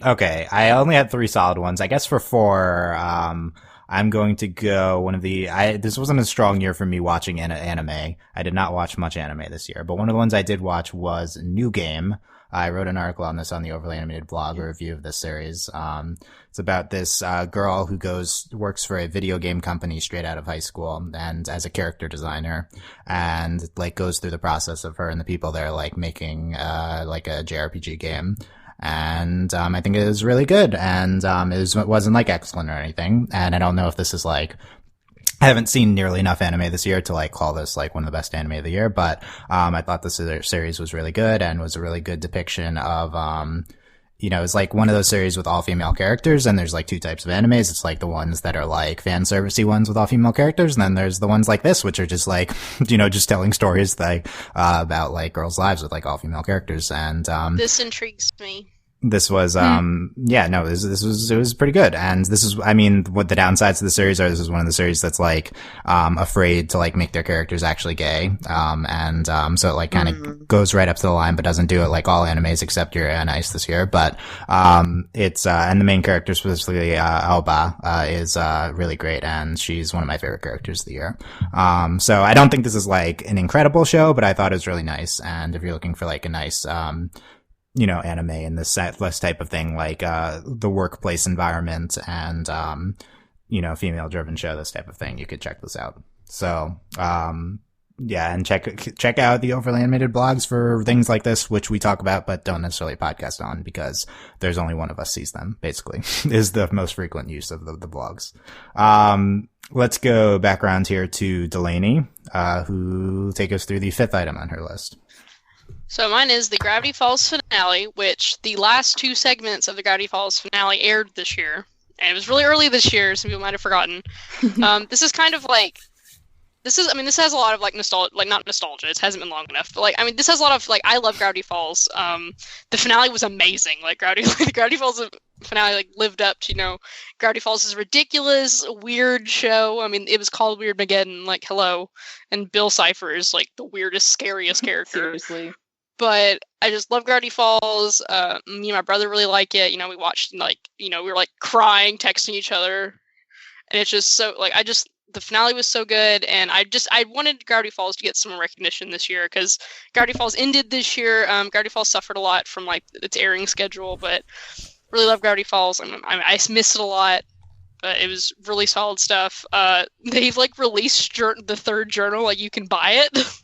Okay. I only had 3 solid ones. I guess for 4, I'm going to go this wasn't a strong year for me watching anime. I did not watch much anime this year, but one of the ones I did watch was New Game. I wrote an article on this on the Overly Animated blog, a review of this series. It's about this girl who works for a video game company straight out of high school and as a character designer, and goes through the process of her and the people there making a JRPG game. And I think it was really good, and it wasn't excellent or anything. And I don't know if this is I haven't seen nearly enough anime this year to call this one of the best anime of the year, but I thought this series was really good and was a really good depiction of it's one of those series with all female characters, and there's 2 types of animes. It's the ones that are fan servicey ones with all female characters, and then there's the ones like this, which are just just telling stories about girls' lives with all female characters. And This intrigues me. This was, it was pretty good. And this is, what the downsides of the series are, this is one of the series that's afraid to make their characters actually gay. So it kind of goes right up to the line, but doesn't do it like all animes except Yuri on Ice this year. But, it's, and the main character specifically, Aoba, is, really great. And she's one of my favorite characters of the year. So I don't think this is an incredible show, but I thought it was really nice. And if you're looking for a nice, anime in this type of thing, the workplace environment and, female driven show, this type of thing, you could check this out. So, and check out the Overly Animated blogs for things like this, which we talk about, but don't necessarily podcast on because there's only one of us sees them, basically, is the most frequent use of the blogs. Let's go back around here to Delaney, who take us through the 5th item on her list. So mine is the Gravity Falls finale, which the last 2 segments of the Gravity Falls finale aired this year. And it was really early this year, some people might have forgotten. This is kind of this has a lot of nostalgia, not nostalgia, it hasn't been long enough, but this has a lot of I love Gravity Falls. The finale was amazing. The Gravity Falls finale like lived up to, Gravity Falls is a ridiculous, weird show. I mean, it was called Weirdmageddon, like, hello. And Bill Cipher is like the weirdest, scariest character. Seriously. But I just love Gravity Falls. Me and my brother really like it. We watched, we were like crying, texting each other. And it's just so, like, the finale was so good. And I wanted Gravity Falls to get some recognition this year because Gravity Falls ended this year. Gravity Falls suffered a lot from, like, its airing schedule, but really love Gravity Falls. I missed it a lot, but it was really solid stuff. They've, like, released the third journal. Like, you can buy it.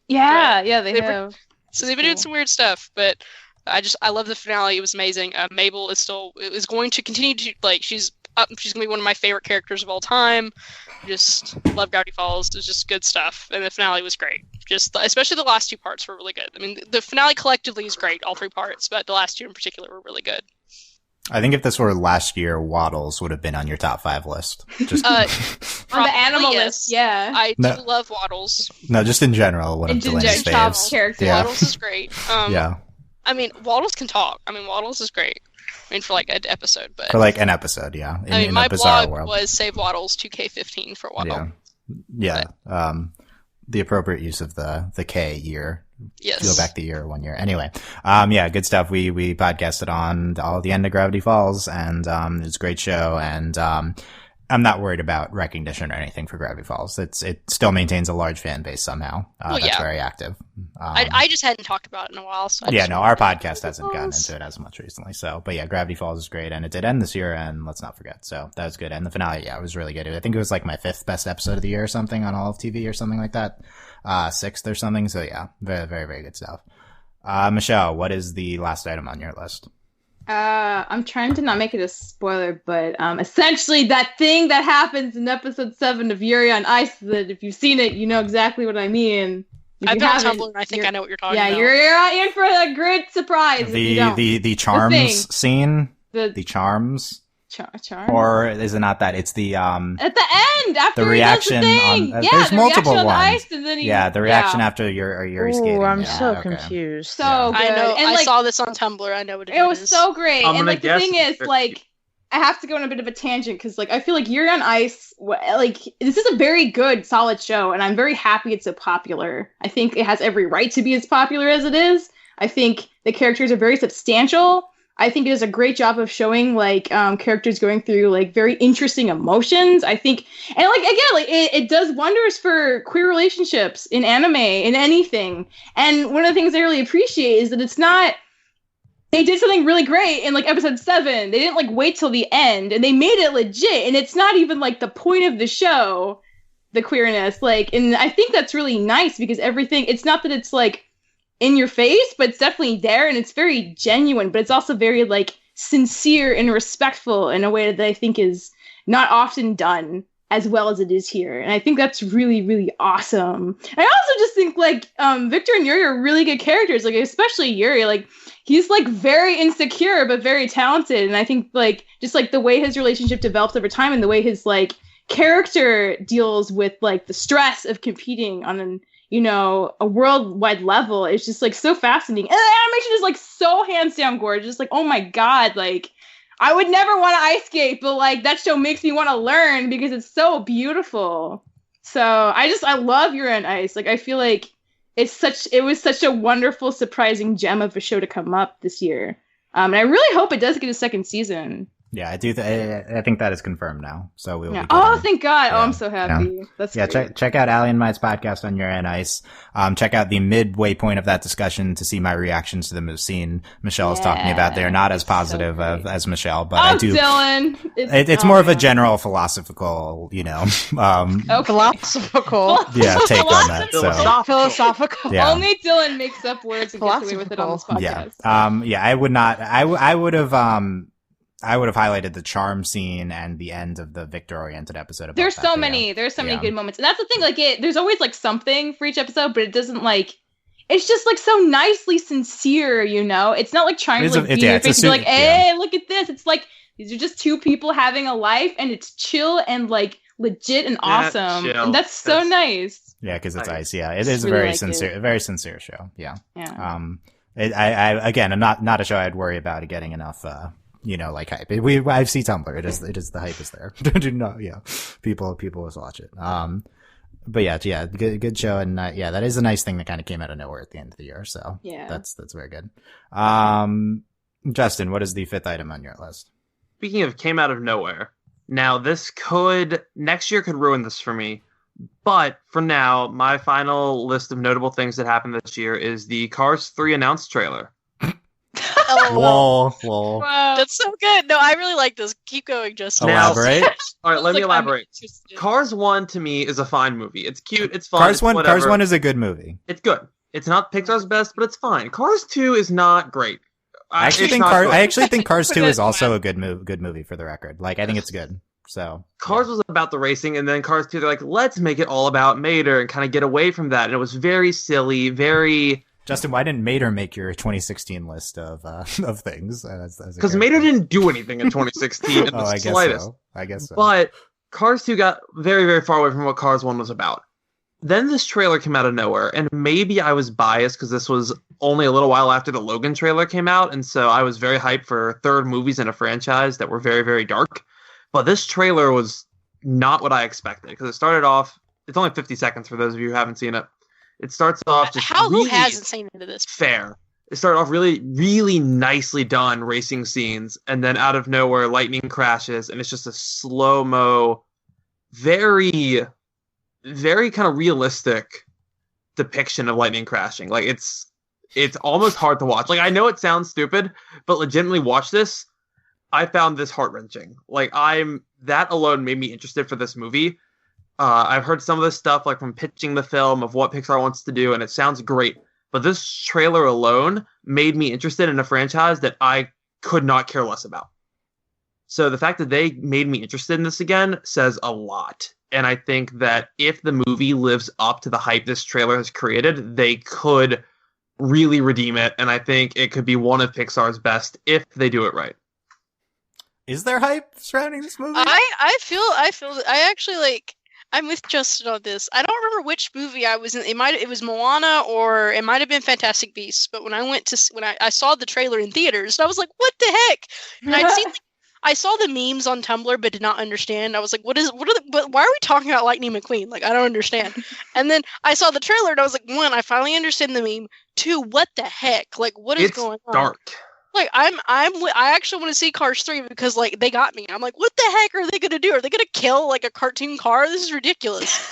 Yeah, they have. So they've been doing some weird stuff, but I love the finale. It was amazing. Mabel is going to continue to, like, she's going to be one of my favorite characters of all time. Just love Gravity Falls. It was just good stuff. And the finale was great. Especially the last two parts were really good. I mean, the finale collectively is great, all three parts, but the last two in particular were really good. I think if this were last year, Waddles would have been on your top 5 list. Just on the animal list, yeah. I do love Waddles. No, just in general, one of Delaney's faves. Character. Yeah. Waddles is great. Yeah. I mean, Waddles can talk. I mean, Waddles is great. I mean, for like an episode, but for like an episode, yeah. In my a bizarre blog world. Was Save Waddles 2K15 for Waddle. Yeah. The appropriate use of the K year. Yes. Go back the year, 1 year. Anyway, good stuff. We podcasted on all the end of Gravity Falls, and it was a great show. And I'm not worried about recognition or anything for Gravity Falls. It still maintains a large fan base somehow. That's very active. I just hadn't talked about it in a while. So our podcast hasn't gotten into it as much recently. So, but yeah, Gravity Falls is great, and it did end this year. And let's not forget, so that was good. And the finale, it was really good. I think it was like my 5th best episode of the year or something on all of TV or something like that. 6th or something. So yeah, very, very, very good stuff. Michelle, what is the last item on your list? I'm trying to not make it a spoiler, but essentially that thing that happens in episode 7 of Yuri on Ice, that if you've seen it, you know exactly what I mean. I've been on Tumblr, and I think I know what you're talking about. Yeah, you're in for a great surprise. The charms scene. The charms. Charm? Or is it not that? It's the at the end after the reaction he does the thing. There's multiple ones. The ice, and then the reaction after you're skating. I'm so confused. So good. I know. And I saw this on Tumblr. I know what it is. It was so great. And like the thing is, it's like, I have to go on a bit of a tangent because, like, I feel like Yuri on Ice, like, this is a very good, solid show, and I'm very happy it's so popular. I think it has every right to be as popular as it is. I think the characters are very substantial. I think it does a great job of showing, like, characters going through, like, very interesting emotions. I think, and, like, again, like, it does wonders for queer relationships in anime, in anything. And one of the things I really appreciate is that it's not, they did something really great in, like, episode 7. They didn't, like, wait till the end, and they made it legit. And it's not even, like, the point of the show, the queerness. Like, and I think that's really nice because everything, it's not that it's, like, in your face, but it's definitely there, and it's very genuine, but it's also very, like, sincere and respectful in a way that I think is not often done as well as it is here. And I think that's really, really awesome. And I also just think, like, Victor and Yuri are really good characters, like, especially Yuri. Like, he's, like, very insecure but very talented, and I think, like, just, like, the way his relationship develops over time and the way his, like, character deals with, like, the stress of competing on an, you know, a worldwide level, it's just, like, so fascinating. And the animation is, like, so hands down gorgeous. Like, oh my god, like, I would never want to ice skate, but, like, that show makes me want to learn because it's so beautiful. So I love Yuri on Ice. Like, I feel like it was such a wonderful, surprising gem of a show to come up this year. And I really hope it does get a second season. Yeah, I do. I think that is confirmed now. So we'll. Yeah. Oh, thank God! Yeah. Oh, I'm so happy. Yeah. That's great. Check out Ali and Mike's podcast on Yuri on Ice. Check out the midway point of that discussion to see my reactions to the scene Michelle is talking about. They are not as positive as Michelle, but I do. Dylan, it's more of a general philosophical, you know, philosophical. Yeah, take on that. So. Philosophical. Yeah. Only Dylan makes up words and gets away with it on this podcast. Yeah. I would not. I would have. I would have highlighted the charm scene and the end of the Victor-oriented episode. There's so many good moments. And that's the thing, like, there's always, like, something for each episode, but it doesn't, like, it's just, like, so nicely sincere, you know? It's not, like, trying to, like, be in your face and be like, hey, look at this. It's, like, these are just two people having a life, and it's chill and, like, legit and awesome. And that's so nice. Yeah, because it's Ice. Yeah, it is a very sincere show. Yeah. I again, not a show I'd worry about getting enough like hype. I see Tumblr. It is the hype is there. Do not, people will watch it. But yeah, good show, and that is a nice thing that kind of came out of nowhere at the end of the year. So Yeah. that's very good. Justin, what is the fifth item on your list? Speaking of came out of nowhere, now next year could ruin this for me. But for now, my final list of notable things that happened this year is the Cars 3 announced trailer. Oh, Whoa. Wow. that's so good. No, I really like this. Keep going, Justin. Now- Elaborate. All right, let me I'm elaborate. interested. Cars 1 to me is a fine movie. It's cute, it's fun, Cars it's 1 whatever. Cars 1 is a good movie. It's good. It's not Pixar's best, but it's fine. Cars 2 is not great. I actually It's think not good. I actually think Cars 2 Put it is also in. a good movie for the record. Like, I think it's good. So Cars was about the racing, and then Cars 2, they're like, let's make it all about Mater and kind of get away from that. And it was very silly, very... Justin, why didn't Mater make your 2016 list of things? Because Mater didn't do anything in 2016 in the I guess slightest. so. I guess so. But Cars 2 got very, very far away from what Cars 1 was about. Then this trailer came out of nowhere, and maybe I was biased because this was only a little while after the Logan trailer came out, and so I was very hyped for third movies in a franchise that were very, very dark. But this trailer was not what I expected, because it started off... It's only 50 seconds for those of you who haven't seen it. It starts off just Who really hasn't seen into this? fair. It started off really, really nicely done racing scenes, and then out of nowhere, lightning crashes, and it's just a slow-mo, very, very kind of realistic depiction of lightning crashing. Like, it's almost hard to watch. Like, I know it sounds stupid, but legitimately watch this. I found this heart-wrenching. Like, that alone made me interested for this movie. I've heard some of this stuff, like, from pitching the film of what Pixar wants to do, and it sounds great. But this trailer alone made me interested in a franchise that I could not care less about. So the fact that they made me interested in this again says a lot. And I think that if the movie lives up to the hype this trailer has created, they could really redeem it. And I think it could be one of Pixar's best if they do it right. Is there hype surrounding this movie? I feel I actually like. I'm with Justin on this. I don't remember which movie I was in. It was Moana or it might have been Fantastic Beasts. But when I saw the trailer in theaters, I was like, "What the heck?" And I saw the memes on Tumblr, but did not understand. I was like, why are we talking about Lightning McQueen? Like, I don't understand. And then I saw the trailer, and I was like, one, I finally understand the meme. Two, what the heck? Like, what is going on? Dark. Like, I actually want to see Cars 3 because, like, they got me. I'm like, what the heck are they going to do? Are they going to kill, like, a cartoon car? This is ridiculous.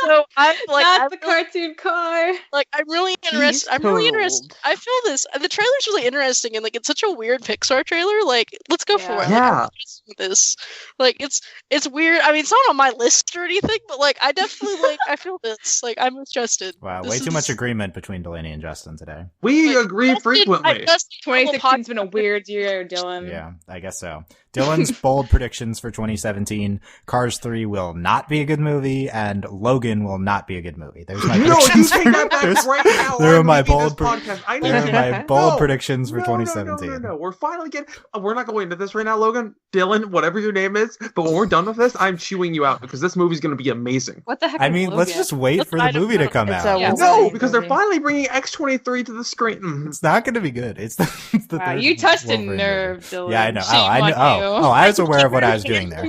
So, I'm like... Not the cartoon car. Like, I'm really interested. I feel this. The trailer's really interesting, and, like, it's such a weird Pixar trailer. Like, let's go for it. Yeah. Like, this. Like, it's weird. I mean, it's not on my list or anything, but, like, I definitely, like, I feel this. Like, I'm with Justin. Wow, This way too much is- agreement between Delaney and Justin today. We like, agree Justin- frequently. Justin- 2016's been a weird year, Dylan. Yeah, I guess so. Dylan's bold predictions for 2017: Cars 3 will not be a good movie, and Logan will not be a good movie. There's my No, you predictions. take that back right now. there are I'm my leaving bold this pre- podcast. I need there are to- my bold No. predictions for No, 2017. No. We're finally getting... We're not going into this right now, Logan. Dylan, whatever your name is. But when we're done with this, I'm chewing you out because this movie's going to be amazing. What the heck? I is mean, let's Logan? just wait Let's for find the movie to out. come It's out. a Yeah. No, Wolverine because they're movie. finally bringing X-23 to the screen. It's not going to be good. It's the Wow, third you touched a Wolverine movie. nerve, Dylan. Yeah, I know. Shame I know. on you. I was aware of what I was doing there.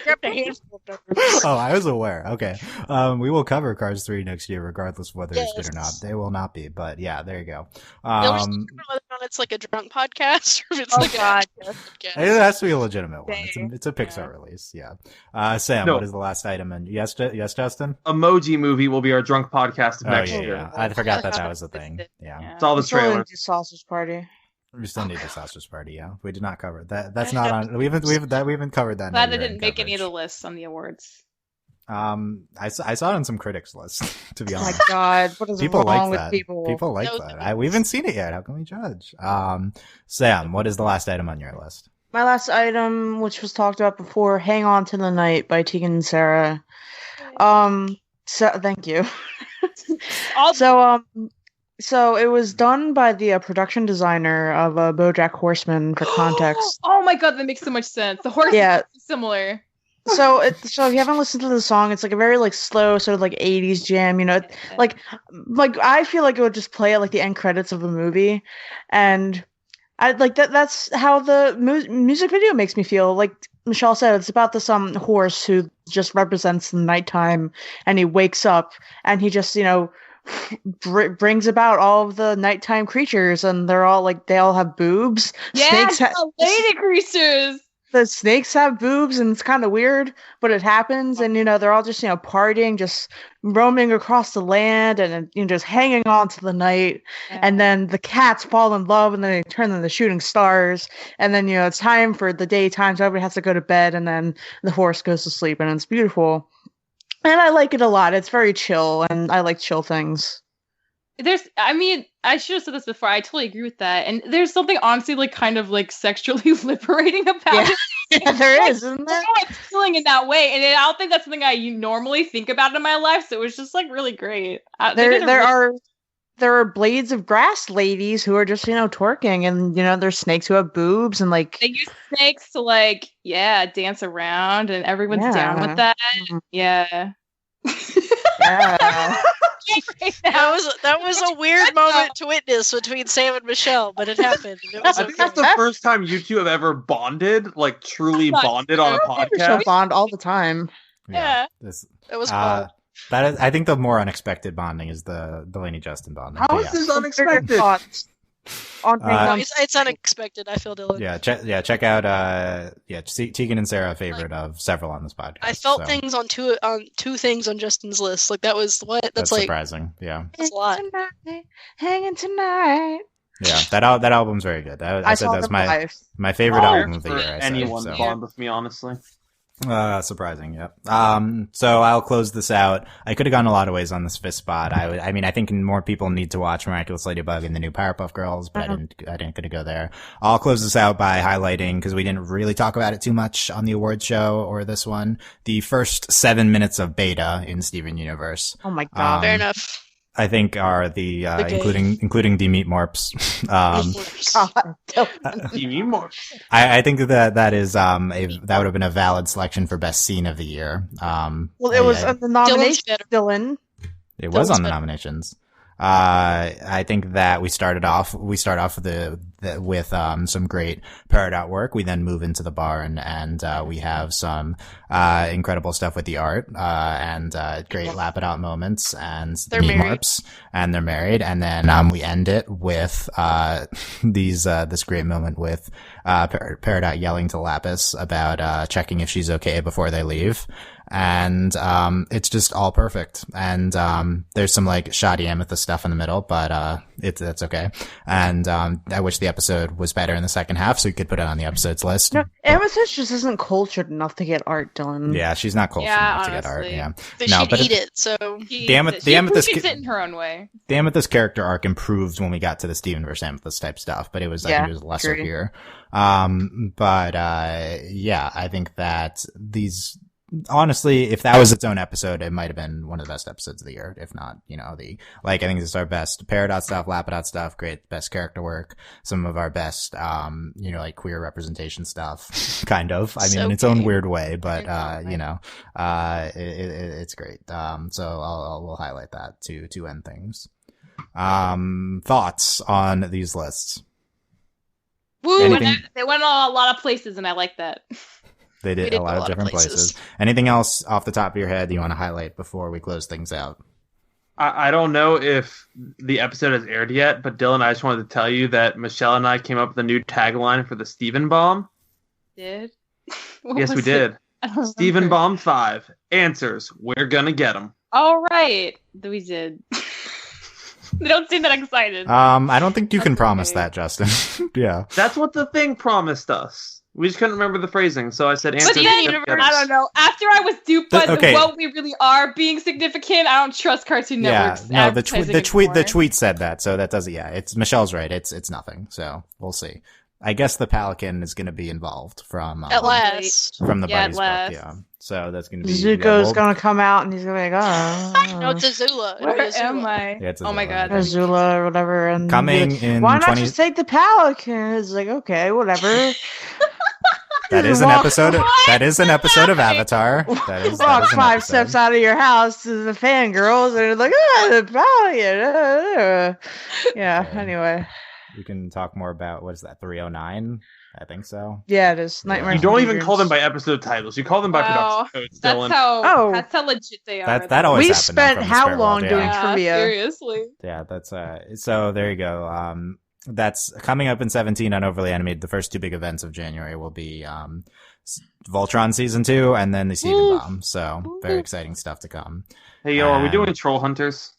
Grabbed a handful of numbers. Oh, I was aware. Okay. We will cover Cars 3 next year, regardless of whether it's good or not. Yes. They will not be, but yeah, there you go. They'll just determine whether or not it's like a drunk podcast or if it's Oh, like God. a podcast. It has to be a legitimate one. Dang. It's a Pixar release. Yeah. Sam, No. what is the last item? And yes, Justin? Emoji Movie will be our drunk podcast of Oh, next yeah, year. yeah. I forgot that was a thing. Yeah. It's all the We still didn't trailers. do Sausage Party. We still need the sausage party. Yeah. We did not cover that. That's not on. We haven't covered that. in Glad our I didn't year-end make any of the coverage. lists on the awards. I saw it on some critics lists, to be Oh my honest. god, what is People wrong like with that. people? People like That was that. We haven't seen it yet. How can we judge? Sam, what is the last item on your list? My last item, which was talked about before, Hang On to the Night by Tegan and Sarah. So thank you. All So it was done by the production designer of BoJack Horseman, for context. Oh my god, that makes so much sense. The horse Yeah. is similar. So if you haven't listened to the song, it's like a very like slow sort of like 80s jam, you know, like I feel like it would just play at like the end credits of a movie. And I like that. That's how the music video makes me feel. Like Michelle said, it's about this horse who just represents the nighttime, and he wakes up and he just brings about all of the nighttime creatures, and they're all like they all have boobs. Yeah, lady creatures. The snakes have boobs, and it's kind of weird, but it happens. And they're all just partying, just roaming across the land, and just hanging on to the night. Yeah. And then the cats fall in love, and then they turn into shooting stars. And then it's time for the daytime, so everybody has to go to bed, and then the horse goes to sleep, and it's beautiful. And I like it a lot. It's very chill, and I like chill things. I should have said this before. I totally agree with that. And there's something honestly kind of sexually liberating about it. Yeah, there is, isn't there? I'm feeling in that way. And I don't think that's something I normally think about in my life. So it was just really great. There are blades of grass ladies who are just, twerking, and, there's snakes who have boobs, and they use snakes to dance around, and everyone's down with that. Yeah. Yeah. That was a weird moment to witness between Sam and Michelle, but it happened. It was I think that's the first time you two have ever bonded, truly bonded on a podcast. Bond all the time. Yeah. It was fun. That is, I think the more unexpected bonding is the Delaney Justin bonding. How is this unexpected? It's unexpected. I feel Dylan. Check out Tegan and Sarah, a favorite of several on this podcast. I felt things on two things on Justin's list. That was what? That's surprising. Yeah, that's a lot. Hanging tonight. Yeah, that album's very good. I said that was my favorite album of the year. Anyone bond with me, honestly. Surprising, yep. So I'll close this out. I could have gone a lot of ways on this fifth spot. I think more people need to watch Miraculous Ladybug and the new Powerpuff Girls, but I didn't gonna go there. I'll close this out by highlighting, because we didn't really talk about it too much on the awards show or this one, the first 7 minutes of beta in Steven Universe. Oh my god. Fair enough. I think are the including the Meat Morps. I think that is that would have been a valid selection for best scene of the year. It was on the nomination, Dylan. It was on the nominations. I think that we start off with some great Peridot work. We then move into the barn, and we have some incredible stuff with the art and great Lapidot moments and the Meat Morps, and they're married. And then we end it with this great moment with Peridot yelling to Lapis about checking if she's okay before they leave. And it's just all perfect. And there's some shoddy amethyst stuff in the middle, but that's okay. And I wish the episode was better in the second half, so we could put it on the episodes list. No, amethyst just isn't cultured enough to get art, Dylan. Yeah, she's not cultured enough to get art. Yeah, but she'd eat it. So the amethyst it in her own way. The amethyst character arc improved when we got to the Steven versus Amethyst type stuff, but it was it was lesser here. I think that these. Honestly, if that was its own episode, it might have been one of the best episodes of the year. If not, I think this is our best Peridot stuff, Lapidot stuff, great best character work, some of our best, queer representation stuff, kind of. In its own weird way, but, it's great. So we'll highlight that to end things. Thoughts on these lists? Woo! They went a lot of places, and I like that. They did a lot of different places. Anything else off the top of your head you want to highlight before we close things out? I don't know if the episode has aired yet, but Dylan, I just wanted to tell you that Michelle and I came up with a new tagline for the Steven Bomb. Did? Yes, we did. Steven Bomb 5. Answers. We're gonna get them. All right. We did. They don't seem that excited. I don't think you can promise that, Justin. Yeah. That's what the thing promised us. We just couldn't remember the phrasing, so I said answer. But then, I don't know. After I was duped by the what we really are being significant, I don't trust Cartoon Network's the tweet said that, so that doesn't. Yeah, it's Michelle's right. It's nothing. So we'll see. I guess the Pelican is going to be involved from at last from the Buddies book. Yeah, so that's going to be Zuko's going to come out and he's going to be like, oh. No, it's Azula. Where am I? Yeah, oh my god, Azula or whatever. And coming in. Why not just take the Pelican? It's like, okay, whatever. That is an episode. That is an episode of Avatar. Walk 5 steps out of your house to the fangirls, and it's like, the Pelican. Yeah. Anyway. we can talk more about, what is that, 309? I think so. Yeah, it is. Nightmares You don't Before even call them Dreams. by episode titles. You call them by Wow. production codes, That's Dylan. that's how legit they are. That always We happened spent from the how Spirit long World, doing yeah. trivia? Seriously. Yeah, that's so there you go. That's coming up in 17 on Overly Animated. The first two big events of January will be Voltron season 2 and then the Steven Bomb. So very exciting stuff to come. Hey, yo, are we doing Troll Hunters?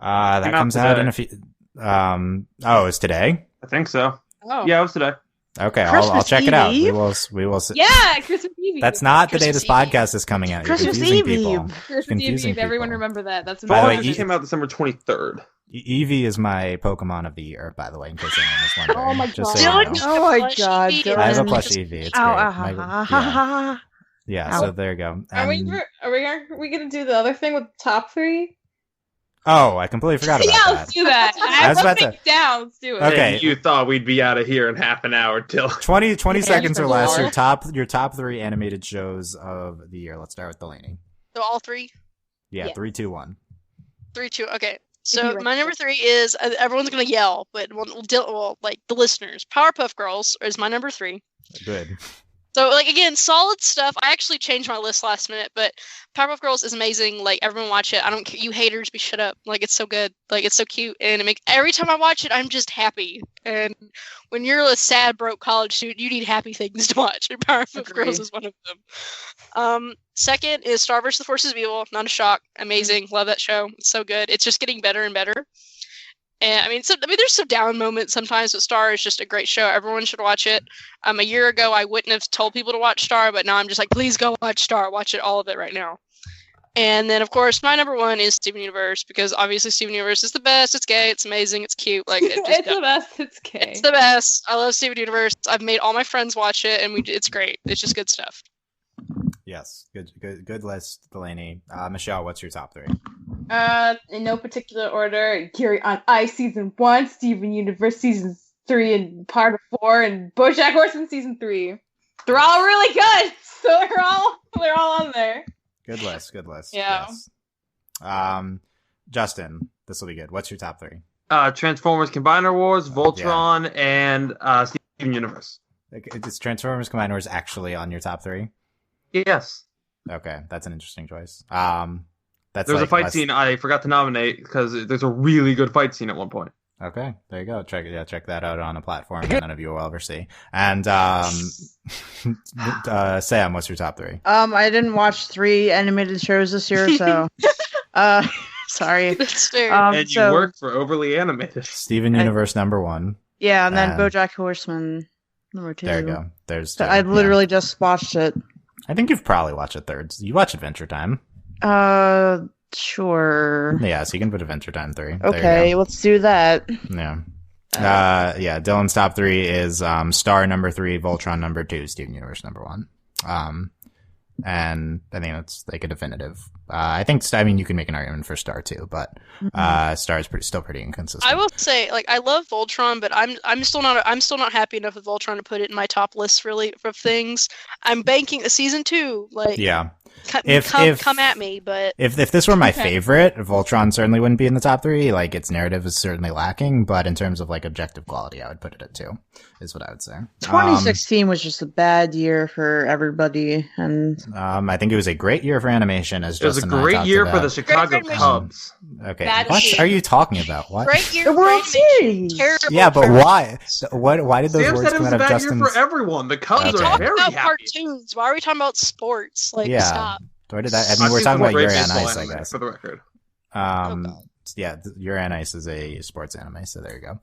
That Came out comes out in today. a few. It's today. I think so. Oh. Yeah, it was today. Okay, I'll Christmas check it out. Eve? We will see. Yeah, Christmas Eve. That's not the day Christmas this Eve. podcast is coming out. You're Christmas confusing Eve. people. Christmas confusing Eve. Everyone people. remember that. That's By the Troll way, Hunters came out December 23rd. Eevee is my Pokemon of the year, by the way, in case anyone was wondering. Oh my Just God. so you Dylan, know. Oh my Plush God, Eevee. Dylan. I have a Dylan. plush Eevee. It's Ow, great. ow, ha, ha, Yeah. ha, ha. Yeah, Ow. so there you go. Are we gonna do the other thing with the top 3? Oh, I completely forgot about Yeah, that. let's do that. I was about Let's take it down. Let's do it. Okay. And you thought we'd be out of here in half an hour till 20 seconds or less. Cool. Your top 3 animated shows of the year. Let's start with Delaney. So all three? Yeah, Yeah. 3, 2, 1. 3, 2. Okay. you So read my number 3 is everyone's gonna yell, but like the listeners. Powerpuff Girls is my number 3. Good. So like again, solid stuff. I actually changed my list last minute, but Powerpuff Girls is amazing. Like everyone watch it. I don't care. You haters, be shut up. Like it's so good. Like it's so cute, and it makes every time I watch it, I'm just happy. And when you're a sad, broke college student, you need happy things to watch. And Powerpuff Agree. Girls is one of them. Second is Star vs. the Forces of Evil. Not a shock. Amazing. Love that show. It's so good. It's just getting better and better. And there's some down moments sometimes, but Star is just a great show. Everyone should watch it. A year ago, I wouldn't have told people to watch Star, but now I'm just like, please go watch Star. Watch it, all of it right now. And then, of course, my number 1 is Steven Universe, because obviously Steven Universe is the best. It's gay. It's amazing. It's cute. Like it just It's the best. It's gay. it's the best. I love Steven Universe. I've made all my friends watch it, and it's great. It's just good stuff. Yes. Good list, Delaney. Michelle, what's your top 3? In no particular order: Gary on Ice season 1, Steven Universe season 3, and part of 4, and BoJack Horseman season 3. They're all really good, so they're all on there. Good list. Yeah. Yes. Justin, this will be good. What's your top 3? Transformers Combiner Wars, Voltron, and Steven Universe. Is Transformers Combiner Wars actually on your top 3? Yes. Okay, that's an interesting choice. There's a fight scene I forgot to nominate because there's a really good fight scene at one point. Okay, there you go. Check that out on a platform that none of you will ever see. And Sam, what's your top 3? I didn't watch 3 animated shows this year, so sorry. That's fair. And you So- work for Overly Animated. Steven Universe number 1. Yeah, and then Um, BoJack Horseman number 2. There you go. There's. So two. I Yeah. literally just watched it. I think you've probably watched it thirds. You watch Adventure Time. Sure. Yeah, so you can put Adventure Time 3. There Okay, you let's do that. go. Yeah. Yeah, Dylan's top 3 is Star number 3, Voltron number 2, Steven Universe number 1. And I think that's like a definitive. I mean, you can make an argument for Star too, but Star is still pretty inconsistent. I will say, like, I love Voltron, but I'm still not happy enough with Voltron to put it in my top list really of things. I'm banking a season 2. Like, Yeah. come at me, but If this were my favorite, Voltron certainly wouldn't be in the top 3. Like, its narrative is certainly lacking, but in terms of like objective quality, I would put it at 2. Is what I would say. 2016 was just a bad year for everybody, and I think it was a great year for animation. As It was a Justin and I great talked year for about. the Chicago Great Cubs. Okay, Bad what year. are you talking about? What? great year the for World animation. Series. Terrible Yeah, but for- why? Why did those Sam words said it come was out a of bad Justin's? year for everyone. The Cubs Okay. are Talk very about happy. cartoons. Why are we talking about sports? Like, Yeah. stop. Where did that? I mean, we're talking about Yuri on Ice, I guess. For the record. Yeah, Yuri on Ice is a sports anime, so there you go.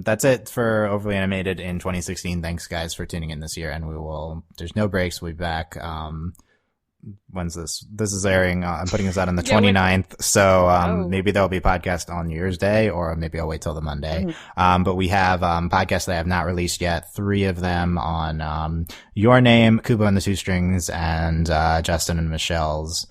That's it for Overly Animated in 2016. Thanks, guys, for tuning in this year, and there's no breaks. We'll be back. When's this? This is airing. I'm putting this out on the 29th, so maybe there'll be a podcast on New Year's Day, or maybe I'll wait till the Monday. But we have podcasts that I have not released yet. 3 of them on Your Name, Kubo and the Two Strings, and Justin and Michelle's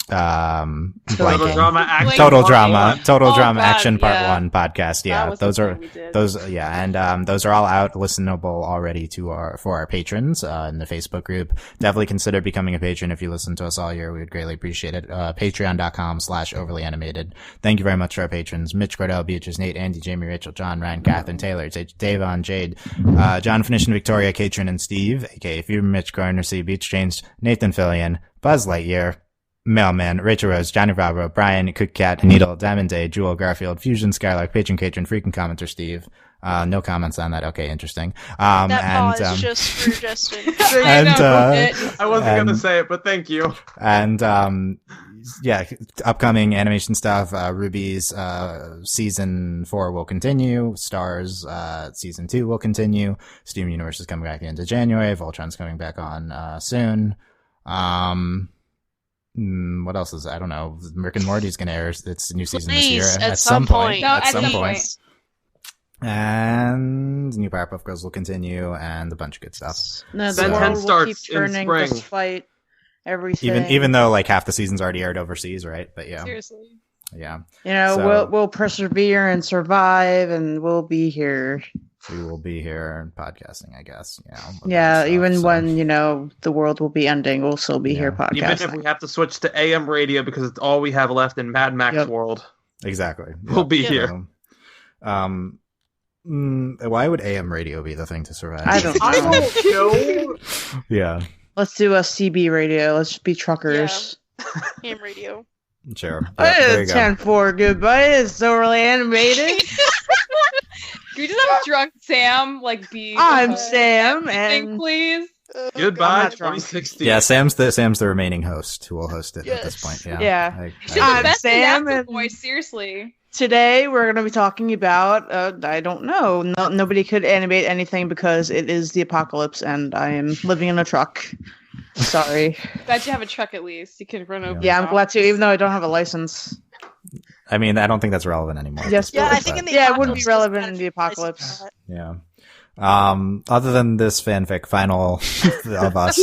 Total blanking. Drama Action. Total Part Drama, One. Total Oh, Drama God, Action Part yeah. 1 podcast. That Yeah, was those the are one we did. and those are all out, listenable already for our patrons in the Facebook group. Definitely consider becoming a patron if you listen to us all year. We would greatly appreciate it. Patreon.com/overlyanimated. Thank you very much to our patrons: Mitch Cordell, Beatrice, Nate, Andy, Jamie, Rachel, John, Ryan, Catherine, Taylor, Davon, Jade, John, Finish, and Victoria, Katrin, and Steve, aka Fever, Mitch, Garner, C, Beach Chains, Nathan Fillion, Buzz Lightyear, Mailman, Rachel Rose, Johnny Bravo, Brian, Cook Cat, Needle, Diamond Day, Jewel, Garfield, Fusion, Skylark, Patron, Katrin, Freaking Commenter, Steve. No comments on that. Okay, interesting. That pause just for Justin. And, I wasn't going to say it, but thank you. And, yeah, upcoming animation stuff, Ruby's, season 4 will continue. Stars, season 2 will continue. Steam Universe is coming back into January. Voltron's coming back on, soon. What else is, I don't know. Rick and Morty's gonna air its new season this year at some point. No, at some point. And new Powerpuff Girls will continue, and a bunch of good stuff. No, So- the Ben 10 world will keep starts in turning spring. despite everything. Even though like half the season's already aired overseas, right? But yeah, Seriously. yeah, you know, So- we'll persevere and survive, and we'll be here. we will be here podcasting, I guess. You know, with Yeah, other stuff, even so- when the world will be ending, we'll still be here Yeah. Even if podcasting. we have to switch to AM radio because it's all we have left in Mad Max Yep. world, Exactly. we'll be Yeah. here. So, why would AM radio be the thing to survive? I don't I know. don't know. Yeah, Let's do a CB radio. Let's just be truckers. Ham radio. sure. Yeah, there you It's go. 10-4. Goodbye. It's so really animated. Can we just have drunk Sam like be? I'm the Sam, thing, and please? Goodbye, I'm not drunk. 2016. Yeah, Sam's the remaining host who will host it at this Yes. point. Yeah. Yeah. You should I'm have best Sam, Sam and- voice. Seriously. today we're going to be talking about, I don't know. Nobody could animate anything because it is the apocalypse, and I am living in a truck. Sorry. Glad you have a truck at least. You could run over. Yeah, I'm the glad to, even though I don't have a license. I mean, I don't think that's relevant anymore. at Yes, this Yeah, point, I think but- in the Yeah, it wouldn't be apocalypse, relevant it's in kind the of nice apocalypse. that. Yeah. Other than this fanfic, final of us,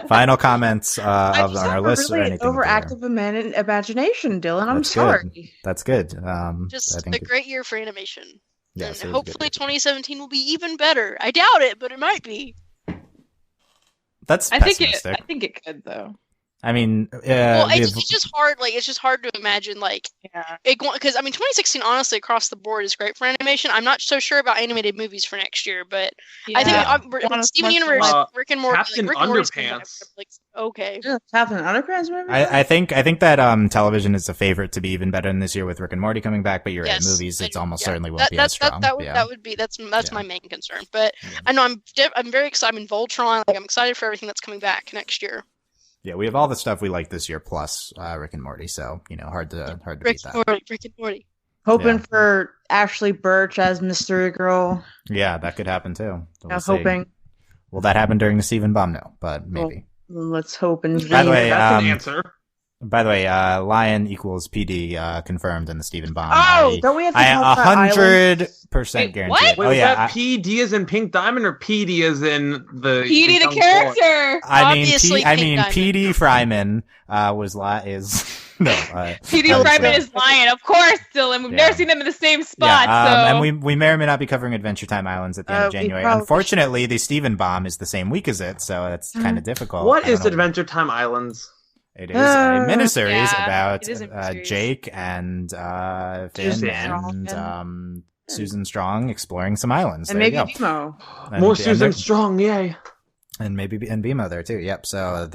final comments I of just our have list a or really anything. overactive imagination, Dylan. I'm That's sorry. good. That's good. I Just think a great year for animation. yes, it And was good. hopefully 2017 will be even better. I doubt it, but it might be. That's I think pessimistic. it could though. I mean, Well, it's just hard. Like, it's just hard to imagine. Like, Yeah. because I mean, 2016 honestly across the board is great for animation. I'm not so sure about animated movies for next year, but I think Yeah. when Steven much Universe, like Rick and Morty, Captain Rick and Morty's coming back, Underpants. like, okay. Yeah, Captain Underpants movie? I think that television is a favorite to be even better than this year with Rick and Morty coming back. But you're Yes, right, movies it's and- almost yeah. certainly won't be as strong. That would yeah. that would be that's Yeah. my main concern. But Yeah. I know I'm very excited. I mean, Voltron. Like, I'm excited for everything that's coming back next year. Yeah, we have all the stuff we like this year plus Rick and Morty. So hard to Rick beat that. and Morty. Rick and Morty. Hoping Yeah. for Ashley Birch as Mystery Girl. Yeah, that could happen too. We'll I'm see. hoping. Will that happen during the Stephen Bomb? No, but maybe. Let's hope and dream. By the way, That's an answer. By the way, Lion equals PD confirmed in the Stephen Bomb. Oh, don't we have to I talk about Island? 100% Wait, guarantee. what? it. Wait, Oh was yeah, that PD as in Pink Diamond or PD as in the Petey the young boy? character. Obviously, I Pink mean, Diamond. PD Fryman is no. Petey I'm Fryman sorry. is Lion, of course, Dylan. We've Yeah. never seen them in the same spot, Yeah, so and we may or may not be covering Adventure Time Islands at the end of we January. probably Unfortunately, the Stephen Bomb is the same week as it, so it's kind of difficult. What I don't is know. Adventure Time Islands? It is a miniseries Yeah, about it is a miniseries. Jake and Finn Susan. and Susan Strong exploring some islands. And there you maybe go. Demo. More And Susan there- Strong, yay. and maybe and BMO there too. Yep. So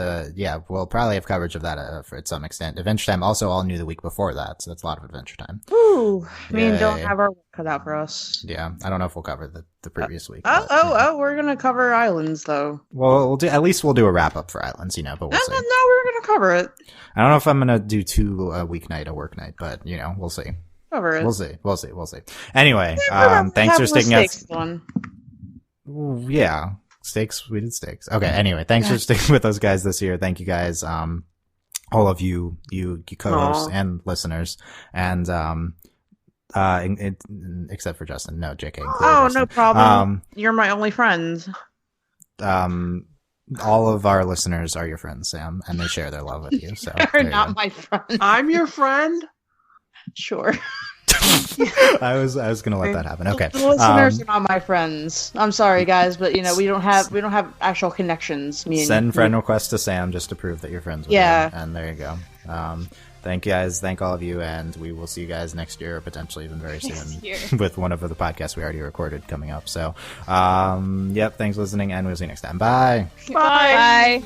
we'll probably have coverage of that for some extent. Adventure Time also all new the week before that, so that's a lot of Adventure Time. Woo! Me and Yay. Dylan have our work cut out for us. Yeah, I don't know if we'll cover the previous week. but- We're gonna cover Islands though. Well, we'll do a wrap up for Islands, but No, we'll see. we're gonna cover it. I don't know if I'm gonna do two a weeknight, a work night, but we'll see. Cover it. We'll see. Anyway, We're thanks for having sticking mistakes, us. Dylan. Ooh, yeah, steaks. We did steaks. Okay. Anyway, thanks for sticking with us guys this year. Thank you guys. All of you co-hosts Aw. and listeners, and except for Justin. No, JK. included Oh, Justin. no problem. You're my only friend. all of our listeners are your friends, Sam, and they share their love with you. So They're not my friends. I'm your friend. Sure. I was gonna let that happen. Okay. The listeners are not my friends. I'm sorry, guys, but we don't have actual connections. Send friend requests to Sam just to prove that you're friends with her. And there you go. Thank you guys. Thank all of you, and we will see you guys next year, or potentially even very soon, with one of the podcasts we already recorded coming up. So, thanks for listening, and we'll see you next time. Bye. Bye.